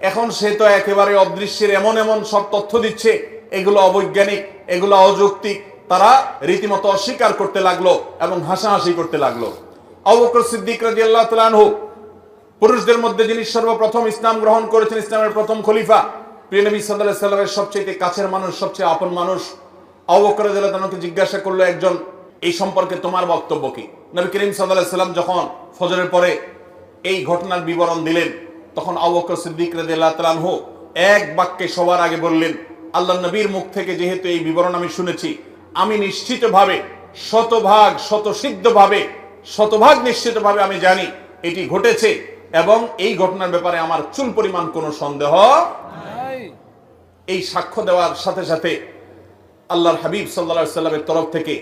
এখন সে তো একেবারে অদৃশ্যের এমন এমন সব তথ্য দিচ্ছে, এগুলো অবৈজ্ঞানিক, এগুলো অযৌক্তিক। তারা রীতিমতো অস্বীকার করতে লাগলো এবং হাসাহাসি করতে লাগলো। আবু বকর সিদ্দিক রাদিয়াল্লাহু তাআলা আনহু, পুরুষদের মধ্যে যিনি সর্বপ্রথম ইসলাম গ্রহণ করেছেন, ইসলামের প্রথম খলিফা, প্রিয় নবী সাল্লাল্লাহু আলাইহি সাল্লামের সবচেয়ে কাছের মানুষ, সবচেয়ে আপন মানুষ, আবু বকর রাদিয়াল্লাহু তাআলাকে জিজ্ঞাসা করলো একজন, এই সম্পর্কে তোমার বক্তব্য কি? নবী করিম সাল্লাল্লাহু আলাইহি সাল্লাম যখন ফজরের পরে এই ঘটনার বিবরণ দিলেন, তখন আবু বকর সিদ্দিক রাদিয়াল্লাহু তাআলা আনহু এক বাক্যে সবার আগে বললেন, আল্লাহর নবীর মুখ থেকে যেহেতু এই বিবরণ আমি শুনেছি, আমি নিশ্চিতভাবে, শতভাগ নিশ্চিতভাবে আমি জানি এটি ঘটেছে, এবং এই ঘটনার ব্যাপারে আমার চুল পরিমাণ কোনো সন্দেহ নাই। এই সাক্ষ্য দেওয়ার সাথে সাথে আল্লাহর হাবিব সাল্লাল্লাহু আলাইহি সাল্লামের তরফ থেকে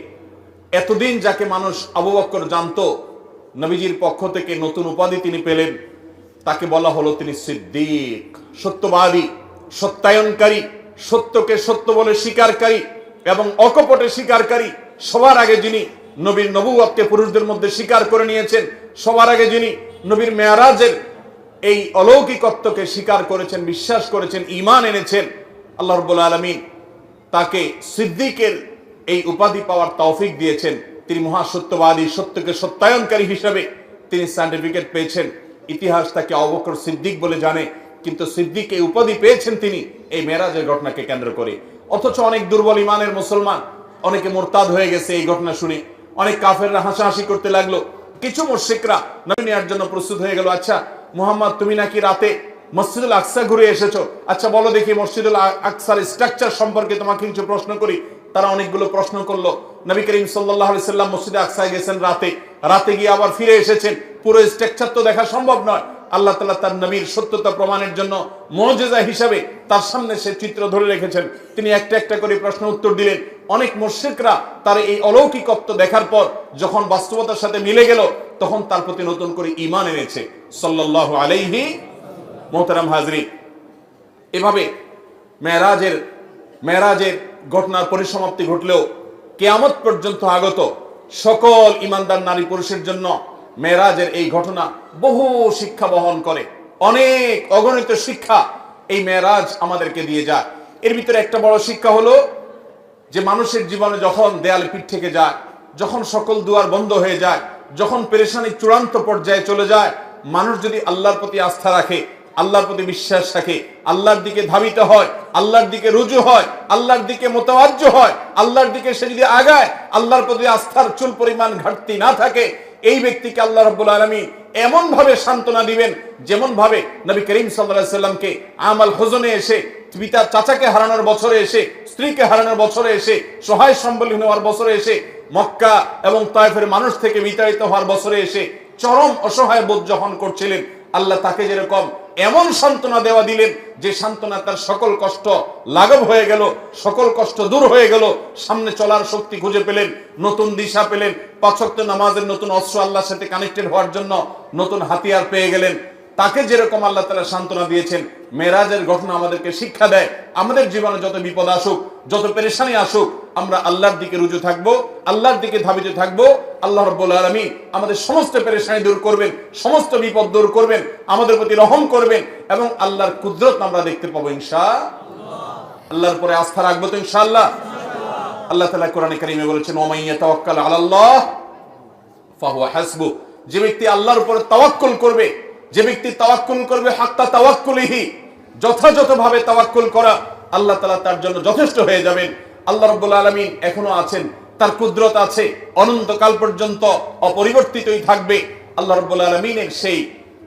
এতদিন যাকে মানুষ আবু বকর জানতো, নবীজির পক্ষ থেকে নতুন উপাধি তিনি পেলেন। তাকে বলা হলো তিনি সিদ্দিক, সত্যবাদী, সত্যায়নকারী, সত্যকে সত্য বলে স্বীকারকারী এবং অকপটে স্বীকারকারী। সবার আগে যিনি নবীর নবুয়তকে পুরুষদের মধ্যে স্বীকার করে নিয়েছেন, সবার আগে যিনি নবীর মেরাজের এই অলৌকিকত্বকে স্বীকার করেছেন, বিশ্বাস করেছেন, ঈমান এনেছেন, আল্লাহ রাব্বুল আলামিন তাকে সিদ্দিকের এই উপাধি পাওয়ার তৌফিক দিয়েছেন। তিনি মহাসত্যবাদী, সত্যকে সত্যায়নকারী হিসেবে তিনি সার্টিফিকেট পেয়েছেন। ইতিহাস তাকে আবু বকর সিদ্দিক বলে জানে, কিন্তু সিদ্দিক এই উপাধি পেয়েছেন তিনি এই মেরাজের ঘটনাকে কেন্দ্র করে। অথচ অনেক দুর্বল ইমানের মুসলমান, অনেকে মুরতাদ হয়ে গেছে এই ঘটনা শুনে। অনেক কাফেররা হাসাহাসি করতে লাগলো। কিছু মুশরিকরা নবী নেয়ার জন্য প্রস্তুত হয়ে গেল। আচ্ছা মুহাম্মদ, তুমি নাকি রাতে মসজিদুল আকসা ঘুরে এসেছো, আচ্ছা বলো দেখি মসজিদুল আকসার স্ট্রাকচার সম্পর্কে তোমাকে কিছু প্রশ্ন করি। তারা অনেকগুলো প্রশ্ন করলো। নবী করিম সাল্লাল্লাহু আলাইহি সাল্লাম মসজিদে আকসায় গেছেন রাতে গিয়ে আবার ফিরে এসেছেন। পুরো স্ট্রাকচার তো দেখা সম্ভব নয়। আল্লাহ তাআলা তার নবীর সত্যতা প্রমাণের জন্য মুজিজা হিসাবে তার সামনে সে চিত্র ধরে রেখেছেন। তিনি একটা একটা করে প্রশ্ন উত্তর দিলেন। অনেক মুশরিকরা তার এই অলৌকিকত্ব দেখার পর যখন বাস্তবতার সাথে মিলে গেল, তখন তার প্রতি নতুন করে ঈমান এনেছে সাল্লাল্লাহু আলাইহি মুহতারাম হাজরিন। এভাবে মেরাজের ঘটনার পরিসমাপ্তি ঘটলেও কিয়ামত পর্যন্ত আগত সকল ঈমানদার নারী পুরুষের জন্য মেরাজের এই ঘটনা বহু শিক্ষা বহন করে। অনেক অগণিত শিক্ষা এই মেরাজ আমাদেরকে দিয়ে যায়। এর ভিতরে একটা বড় শিক্ষা হলো যে মানুষের জীবনে যখন দেয়ালে পিঠ থেকে যায়, যখন সকল দুয়ার বন্ধ হয়ে যায়, যখন পেরেশানি চূড়ান্ত পর্যায়ে চলে যায়, মানুষ যদি আল্লাহর প্রতি আস্থা রাখে, আল্লাহর প্রতি বিশ্বাস রাখে, আল্লাহর দিকে ধাবিত হয়, আল্লাহর দিকে রুজু হয়, আল্লাহর দিকে মোতাওয়াজ্জহ হয়, আল্লাহর দিকে সে যদি আগায়, আল্লাহর প্রতি আস্থার চুল পরিমাণ ঘাটতি না থাকে, এই ব্যক্তিকে আল্লাহ রাব্বুল আলামিন এমন ভাবে সান্ত্বনা দিবেন যেমন ভাবে নবী করিম সাল্লাল্লাহু আলাইহি সাল্লামকে আমাল হুজনে এসে, পিতা চাচাকে হারানোর বছরে এসে, স্ত্রীকে হারানোর বছরে এসে, সহায় সম্বলহীন হওয়ার বছরে এসে, মক্কা এবং তায়েফের মানুষ থেকে বিতাড়িত হওয়ার বছরে এসে চরম অসহায় বোধ যখন করছিলেন, আল্লাহ তাকে যেরকম এমন সান্ত্বনা দেওয়া দিলেন যে সান্ত্বনা তার সকল কষ্ট লাঘব হয়ে গেল, সকল কষ্ট দূর হয়ে গেল, সামনে চলার শক্তি খুঁজে পেলেন, নতুন দিশা পেলেন, 5 ওয়াক্ত নামাজের নতুন অস্ত্র আল্লাহর সাথে কানেক্টেড হওয়ার জন্য নতুন হাতিয়ার পেয়ে গেলেন। তাকে যেরকম আল্লাহ তাআলা সান্ত্বনা দিয়েছেন, মেরাজের ঘটনা আমাদেরকে শিক্ষা দেয় আমাদের জীবনে যত বিপদ আসুক, যত পেরেশানি আসুক, আমরা আল্লাহর দিকে রুজু থাকবো, আল্লাহর দিকে ধাবিত থাকবো। আল্লাহ রাব্বুল আলামিন আমাদের সমস্ত পেরেশানি দূর করবেন, সমস্ত বিপদ দূর করবেন, আমাদের প্রতি রহম করবেন এবং আল্লাহর কুদরত আমরা দেখতে পাবো ইনশাআল্লাহ। আল্লাহর উপরে আস্থা রাখবো তো ইনশাআল্লাহ। আল্লাহ তাআলা কোরআনে কারীমে বলেছেন, ওয়া মান ইয়াতাওয়াক্কাল আলাল্লাহ ফাহুয়া হাসবু। যে ব্যক্তি আল্লাহর উপরে তাওয়াক্কুল করবে, যে ব্যক্তি তাওয়াক্কুল করবে হাক্কা তাওয়াক্কুলিহি, যথাযথভাবে তাওয়াক্কুল করা, আল্লাহ তাআলা তার জন্য যথেষ্ট হয়ে যাবেন। আল্লাহ রাব্বুল আলামিন এখনো আছেন, তার কুদরত আছে, অনন্তকাল পর্যন্ত অপরিবর্তিতই থাকবে। আল্লাহ রাব্বুল আলামিনের সেই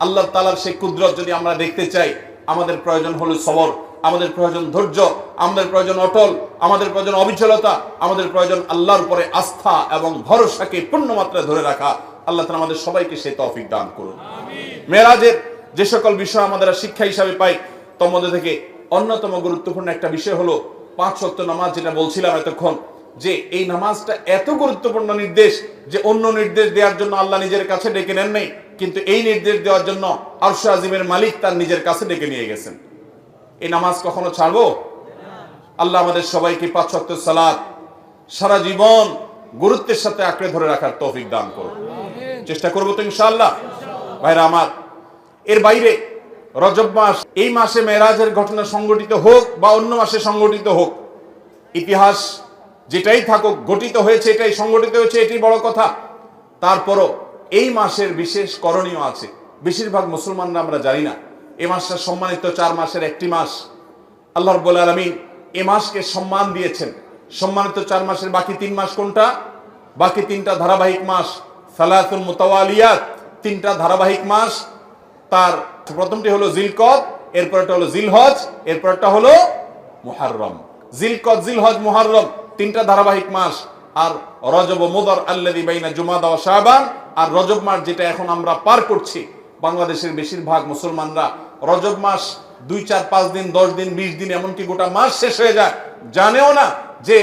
আল্লাহ তাআলার সেই কুদরত যদি আমরা দেখতে চাই, আমাদের প্রয়োজন হলো সবর, আমাদের প্রয়োজন ধৈর্য, আমাদের প্রয়োজন অটল, আমাদের প্রয়োজন অবিচলতা, আমাদের প্রয়োজন আল্লাহর উপরে আস্থা এবং ভরসাকে পূর্ণ মাত্রায় ধরে রাখা। আল্লাহ তাআলা আমাদের সবাইকে সেই তৌফিক দান করুন। মেরাজের যে সকল বিষয় আমাদের শিক্ষা হিসাবে পাই, তার মধ্যে থেকে অন্যতম গুরুত্বপূর্ণ একটা বিষয় হলো 5 ওয়াক্ত নামাজ, যেটা বলছিলাম এতক্ষণ, যে এই নামাজটা এত গুরুত্বপূর্ণ নির্দেশ যে অন্য নির্দেশ দেওয়ার জন্য আল্লাহ নিজের কাছে ডেকে নেন নাই, কিন্তু এই নির্দেশ দেওয়ার জন্য আরশ আজিমের মালিক তার নিজের কাছে ডেকে নিয়ে গেছেন। এই নামাজ কখনো ছাড়বো? আল্লাহ আমাদের সবাইকে 5 ওয়াক্ত সালাত সারা জীবন গুরুত্বের সাথে আঁকড়ে ধরে রাখার তৌফিক দান করুন। চেষ্টা করবো তো ইনশাআল্লাহ। ভাইরা আমার, এর বাইরে রজব মাস, এই মাসে মেরাজের ঘটনা সংঘটিত হোক বা অন্য মাসে সংঘটিত হোক, ইতিহাস যেটাই থাকুক, ঘটিত হয়েছে, এটাই সংঘটিত হয়েছে, এটাই বড় কথা। তারপরও এই মাসের বিশেষ করণীয় আছে, বেশিরভাগ মুসলমানরা আমরা জানি না। এই মাসটা সম্মানিত 4 মাসের একটি মাস। আল্লাহ রাব্বুল আলামিন এই মাসকে সম্মান দিয়েছেন। সম্মানিত 4 মাসের বাকি 3 মাস কোনটা? বাকি 3টা ধারাবাহিক মাস, সালাতুল মুতাওয়ালিয়াত, 3টা ধারাবাহিক মাস। তার প্রথমটি হলো জিলকদ, এরপরটা হলো জিলহজ, এরপরটা হলো মুহররম। জিলকদ, জিলহজ, মুহররম 3টা ধারাবাহিক মাস। আর রজব ও মুদর আল্লাযী বাইনা জুমাদা ওয়া শাবান, আর রজব মাস যেটা এখন আমরা পার করছি, বাংলাদেশের বেশিরভাগ মুসলমানরা রজব মাস 2, 4, 5 দিন, 10 দিন, 20 দিন, এমনকি গোটা মাস শেষ হয়ে যায়, জানেও না যে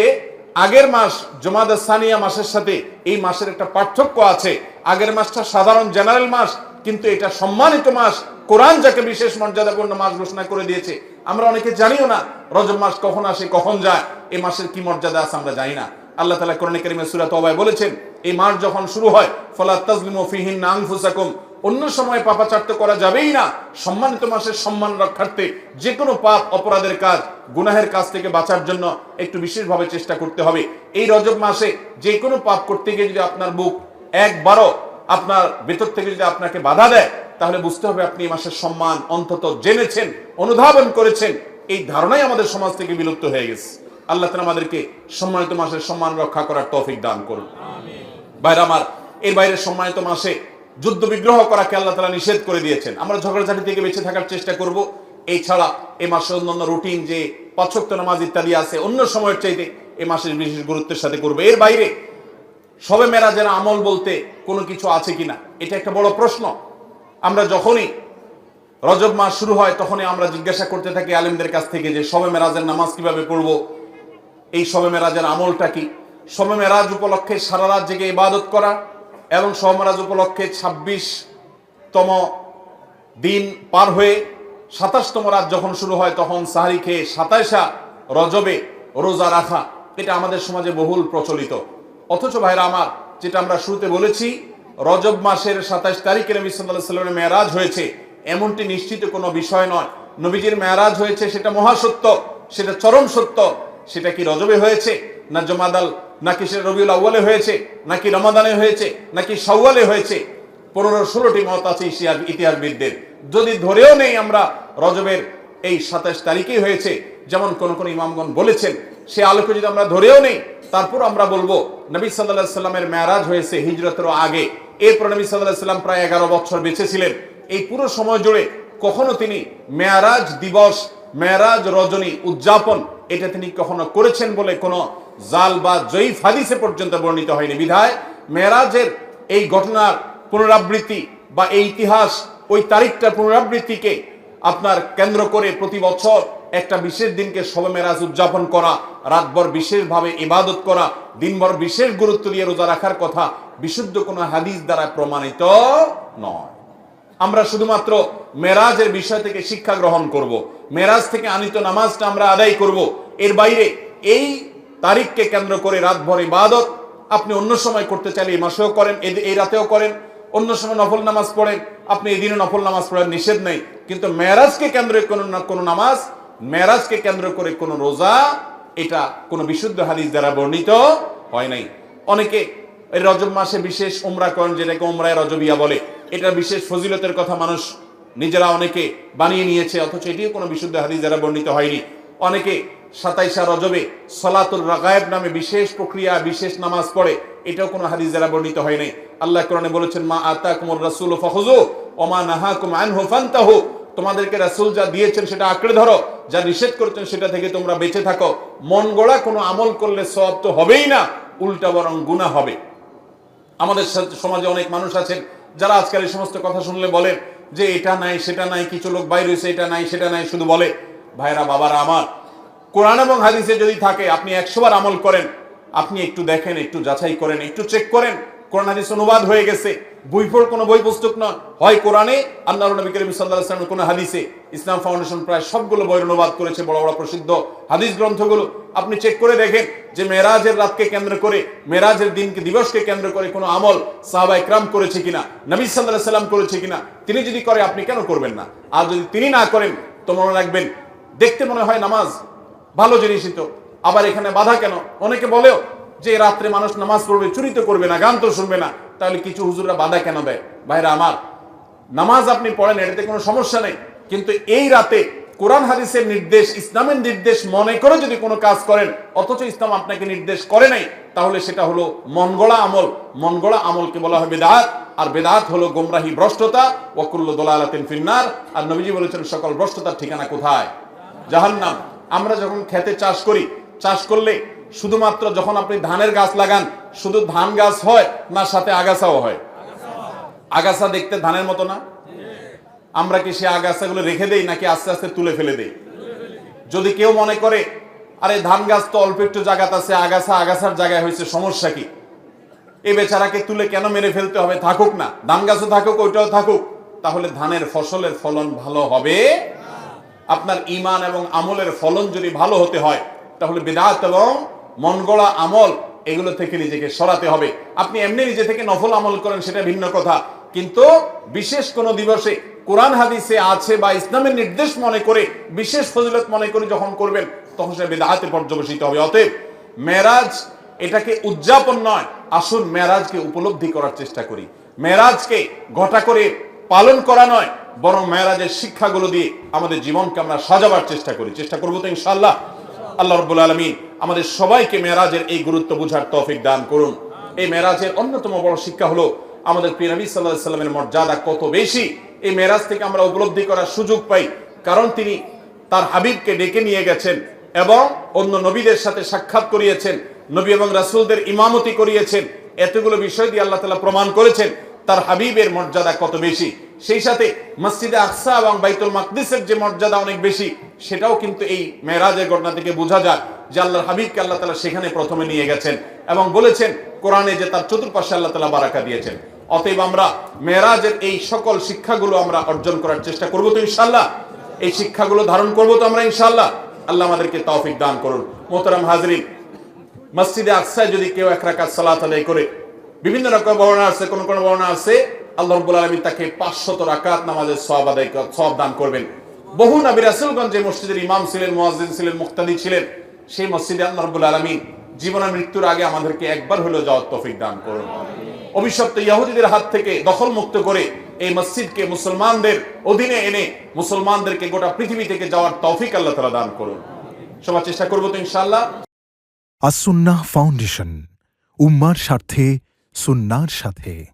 আগের মাস জুমাদা সানিয়া মাসের সাথে এই মাসের একটা পার্থক্য আছে। আগের মাসটা সাধারণ জেনারেল মাস, কিন্তু এটা সম্মানিত মাস। কোরআন যাকে বিশেষ মর্যাদাপূর্ণ মাস ঘোষণা করে দিয়েছে, আমরা অনেকে জানিও না রজব মাস কখন আসে, কখন যায়, এই মাসের কি মর্যাদা আছে আমরা জানি না। আল্লাহ তাআলা কোরআনে কারীমে সূরা তাওবায় বলেছেন, এই মাস যখন শুরু হয়, ফালা তাজলিমু ফিহিন্না আনফুসাকুম, অন্য সময় পাপাচার তো করা যাবেই না। সম্মানিত মাসের সম্মান রক্ষার্থে যে কোনো পাপ, অপরাধের কাজ, গুনাহের কাজ থেকে বাঁচার জন্য একটু বিশেষভাবে চেষ্টা করতে হবে। এই রজব মাসে যে কোনো পাপ করতে গিয়ে যদি আপনার বুক একবারও আপনার ভেতর থেকে যদি আপনাকে বাধা দেয়, তাহলে বুঝতে হবে আপনি এই মাসের সম্মান অন্তত জেনেছেন, অনুধাবন করেছেন। এই ধারণাই আমাদের সমাজ থেকে বিলুপ্ত হয়ে গেছে। আল্লাহ তাআলা আমাদেরকে সম্মানিত মাসের সম্মান রক্ষা করার তৌফিক দান করুন। ভাইরা আমার, এর বাইরে সম্মানিত মাসে যুদ্ধ বিগ্রহ করাকে আল্লাহ তাআলা নিষেধ করে দিয়েছেন। আমরা ঝগড়াঝাটি থেকে বেঁচে থাকার চেষ্টা করব। এই ছাড়া এই মাসে অন্যান্য রুটিন যে 5 ওয়াক্ত নামাজ ইত্যাদি আছে, অন্য সময়ের চাইতে এই মাসের বিশেষ গুরুত্বের সাথে করবে। এর বাইরে শবে মেরাজের আমল বলতে কোনো কিছু আছে কিনা, এটা একটা বড় প্রশ্ন। আমরা যখনই রজব মাস শুরু হয়, তখনই আমরা জিজ্ঞাসা করতে থাকি আলেমদের কাছ থেকে যে শবে মেরাজের নামাজ কিভাবে পড়ব, এই শবে মেরাজের আমলটা কি। শবে মেরাজ উপলক্ষে সারা রাত জেগে ইবাদত করা এবং শবে মেরাজ উপলক্ষে 26তম দিন পার হয়ে 27তম রাত যখন শুরু হয়, তখন সাহরি খেয়ে 27 রজবে রোজা রাখা, এটা আমাদের সমাজে বহুল প্রচলিত। অথচ ভাইরা আমার, যেটা আমরা শুরুতে বলেছি, রজব মাসের 27 তারিখে নবী সাল্লাল্লাহু আলাইহি ওয়াসাল্লামের মেরাজ হয়েছে, এমনটি নিশ্চিত কোনো বিষয় নয়। নবীজির মেরাজ হয়েছে, সেটা মহাসত্য, সেটা চরম সত্য। সেটা কি রজবে হয়েছে, না জুমাদাল, নাকি সেটা রবিউল আউয়ালে হয়েছে, নাকি রমাদানে হয়েছে, নাকি শাওয়ালে হয়েছে, 15-16টি মত আছে ইতিহাসবিদদের। যদি ধরেও নেই আমরা রজবের এই 27 তারিখেই হয়েছে, যেমন কোন কোন ইমামগণ বলেছেন, সে আলোকে যদি আমরা ধরেও নেই, তারপর আমরা বলবো নবী সাল্লাল্লাহু আলাইহি সাল্লামের মেরাজ হয়েছে হিজরতের আগে। এরপর নবী সাল্লাল্লাহু আলাইহি সাল্লাম প্রায় 11 বছর বেঁচে ছিলেন। এই পুরো সময় জুড়ে কখনো তিনি মেরাজ দিবস, মেরাজ রজনী উদযাপন এটা তিনি কখনো করেছেন বলে কোনো জাল বা জয়ীফ হাদিসে পর্যন্ত বর্ণিত হয়নি। বিধায় মেরাজের এই ঘটনার পুনরাবৃত্তি বা এই ইতিহাস, ওই তারিখটা পুনরাবৃত্তিকে আপনার কেন্দ্র করে প্রতি বছর একটা বিশেষ দিনকে শবে মেরাজ উদযাপন করা, রাতভর বিশেষভাবে ইবাদত করা, দিনভর বিশেষ গুরুত্ব দিয়ে রোজা রাখার কথা বিশুদ্ধ কোনো হাদিস দ্বারা প্রমাণিত নয়। আমরা শুধুমাত্র মেরাজের বিষয় থেকে শিক্ষা গ্রহণ করব, মেরাজ থেকে আনিত নামাজটা আমরা আদায় করব। এর বাইরে এই তারিখকে কেন্দ্র করে রাতভর ইবাদত আপনি অন্য সময় করতে চাইলে এই মাসেও করেন, এই রাতেও করেন, অন্য সময় নফল নামাজ পড়েন, আপনি এই দিনে নফল নামাজ পড়ার নিষেধ নেই। কিন্তু মেরাজকে কেন্দ্র করে কোনো নামাজ, মেরাজকে কেন্দ্র করে কোনো রোজা, এটা কোনো বিশুদ্ধ হাদিস দ্বারা বর্ণিত হয় নাই। অনেকে এই রজব মাসে বিশেষ উমরা করেন, যেটাকে উমরায়ে রজবিয়া বলে। এটা বিশেষ ফজিলতের কথা মানুষ নিজেরা অনেকে বানিয়ে নিয়েছে, অথচ এটিও কোনো বিশুদ্ধ হাদিস দ্বারা বর্ণিত হয়নি। অনেকে 27 রজবে সলাতুল রাগায়েব নামে বিশেষ প্রক্রিয়া, বিশেষ নামাজ পড়ে, এটাও কোনো হাদিস দ্বারা বর্ণিত হয় নাই। আল্লাহ কোরআনে বলেছেন, মা আতাকুমুর রাসূলু ফাখুযু ওয়া মা নাহাকুম আনহু ফান্তাহু, তোমাদেরকে রাসূল যা দিয়েছেন সেটা আঁকড়ে ধরো, যা নিষেধ করেছেন সেটা থেকে তোমরা বেঁচে থাকো। মন গড়া কোনো আমল করলে সওয়াব তো হবেই না, উল্টা বরং গুনাহ হবে। আমাদের সমাজে অনেক মানুষ আছেন যারা আজকাল এই সমস্ত কথা শুনলে বলেন যে এটা নাই সেটা নাই, কিছু লোক বাইরে হয়েছে, এটা নাই সেটা নাই শুধু বলে। ভাইরা বাবারা আমার, কোরআন এবং হাদিসে যদি থাকে আপনি 100 বার আমল করেন, আপনি একটু দেখেন, একটু যাচাই করেন, একটু চেক করেন। কোরআন হাদিস অনুবাদ হয়ে গেছে, কোনো বই পুস্তক নয়, হয় কোরআনে, আল্লাহর নবী করিম সাল্লাল্লাহু আলাইহি ওয়াসাল্লামের কোনো হাদিসে। ইসলাম ফাউন্ডেশন প্রায় সবগুলো বইয়ের অনুবাদ করেছে, বড় বড় প্রসিদ্ধ হাদিস গ্রন্থগুলো। আপনি চেক করে দেখেন যে মেরাজের রাতকে কেন্দ্র করে, মেরাজের দিনকে, দিবসকে কেন্দ্র করে কোনো আমল সাহাবা ইকরাম করেছে কিনা, নবী সাল্লাল্লাহু আলাইহি ওয়াসাল্লাম করেছে কিনা। তিনি যদি করে আপনি কেন করবেন না? আর যদি তিনি না করেন তো মনে রাখবেন, দেখতে মনে হয় নামাজ ভালো জিনিসই তো, আবার এখানে বাধা কেন? অনেকে বলেও যে রাত্রে মানুষ নামাজ পড়বে, চুরি তো করবে না, গান তো শুনবে না, তাহলে কিছু হুজুররা বাধা কেন দেয়? ভাইরা আমার, নামাজ আপনি পড়েন, এটাতে কোনো সমস্যা নেই, কিন্তু এই রাতে কোরআন হাদিসের নির্দেশ, ইসলামের নির্দেশ মনে করে যদি কোনো কাজ করেন, অথচ ইসলাম আপনাকে নির্দেশ করে নাই, তাহলে সেটা হলো মন গড়া আমল। মন গড়া আমলকে বলা হয় বেদাত, আর বেদাত হলো গোমরাহি, ভ্রষ্টতা, ওয়া কুল্লু দালালাতিন ফিন্নার। আর নবীজি বলেছেন সকল ভ্রষ্টতার ঠিকানা কোথায়? জাহান্নাম। আমরা যখন খেতে চাষ করি, চাষ করলে শুধুমাত্র যখন আপনি ধানের গাছ লাগান, শুধু ধান গাছ হয় না সাথে আগাছাও হয়? আগাছা দেখতে ধানের মতো না? আমরা কি সে আগাছাগুলো রেখে দেই নাকি আস্তে আস্তে তুলে ফেলে দেই? যদি কেউ মনে করে আরে ধান গাছ তো অল্প একটু জায়গাতে আছে, আগাছা আগাছার জায়গায় হয়েছে, সমস্যা কি, এই বেচারাকে তুলে কেন মেরে ফেলতে হবে? থাকুক না, ধান গাছও থাকুক, ওইটাও থাকুক, তাহলে ধানের ফসলের ফলন ভালো হবে। আপনার ঈমান এবং আমলের ফলন যদি ভালো হতে হয়, তাহলে বিদআত এবং মন গড়া আমল এগুলো থেকে নিজেকে সরাতে হবে। আপনি এমনি নিজে থেকে নফল আমল করেন, সেটা ভিন্ন কথা, কিন্তু বিশেষ কোন দিবসে কোরআন হাদিসে আছে বা ইসলামের নির্দেশ মনে করে, বিশেষ ফজিলত মনে করে যখন করবেন, তখন সে বিদআতে পর্যবসিত হবে। অতএব মেরাজ এটাকে উদযাপন নয়, আসুন মেরাজকে উপলব্ধি করার চেষ্টা করি। মেরাজকে ঘটা করে পালন করা নয়, বরং মেরাজের শিক্ষাগুলো দিয়ে আমাদের জীবনকে আমরা সাজাবার চেষ্টা করি। চেষ্টা করবো তো ইনশাআল্লাহ। আল্লাহ রাব্বুল আলামিন আমাদের সবাইকে মেরাজের এই গুরুত্ব বুঝার তৌফিক দান করুন। এই মেরাজের অন্যতম বড় শিক্ষা হলো আমাদের প্রিয় নবী সাল্লাল্লাহু আলাইহি সাল্লামের মর্যাদা কত বেশি। এই মেরাজ থেকে আমরা উপলব্ধি করার সুযোগ পাই, কারণ তিনি তার হাবিবকে ডেকে নিয়ে গেছেন এবং অন্য নবীদের সাথে সাক্ষাৎ করিয়েছেন, নবী এবং রাসূলদের ইমামতি করিয়েছেন। এতগুলো বিষয় দিয়ে আল্লাহ তাআলা প্রমাণ করেছেন তার হাবিবের মর্যাদা কত বেশি। সেই সাথে মসজিদে আকসা এবং বাইতুল মাকদিসের যে মর্যাদা অনেক বেশি, সেটাও কিন্তু এই মেরাজের ঘটনা থেকে বোঝা যায় যে আল্লাহর হাবিবকে আল্লাহ তাআলা সেখানে প্রথমে নিয়ে গেছেন এবং বলেছেন কোরআনে যে তার চতুর্পাশে আল্লাহ তাআলা বারাকা দিয়েছেন। অতএব আমরা মেরাজের এই সকল শিক্ষাগুলো আমরা অর্জন করার চেষ্টা করব তো ইনশাআল্লাহ। এই শিক্ষাগুলো ধারণ করব তো আমরা ইনশাআল্লাহ। আল্লাহ আমাদেরকে তৌফিক দান করুন। মোহতারাম হাজরিন, মসজিদে আকসায় যদি কেউ 1 রাকাত সালাত আদায় করে, বিভিন্ন রকম বর্ণনা আছে, কোন কোন বর্ণনা আছে আল্লাহ রাব্বুল আলামিন তাকে 500 রাকাত নামাজের সওয়াব দান করবেন। বহু নবী রাসূলগণ যে মসজিদের ইমাম ছিলেন, মুয়াজ্জিন ছিলেন, মুক্তাদি ছিলেন, সেই মসজিদে আল্লাহ রাব্বুল আলামিন জীবন আর মৃত্যুর আগে আমাদেরকে একবার হলেও যাওয়ার তৌফিক দান করুন। অভিশপ্ত ইহুদিদের হাত থেকে দখল মুক্ত করে এই মসজিদকে মুসলমানদের অধীনে এনে মুসলমানদেরকে গোটা পৃথিবী থেকে যাওয়ার তৌফিক আল্লাহ তাআলা দান করুন। সবার চেষ্টা করবো তো ইনশাআল্লাহ। আস-সুন্নাহ ফাউন্ডেশন, উম্মার স্বার্থে সুন্নাহর সাথে।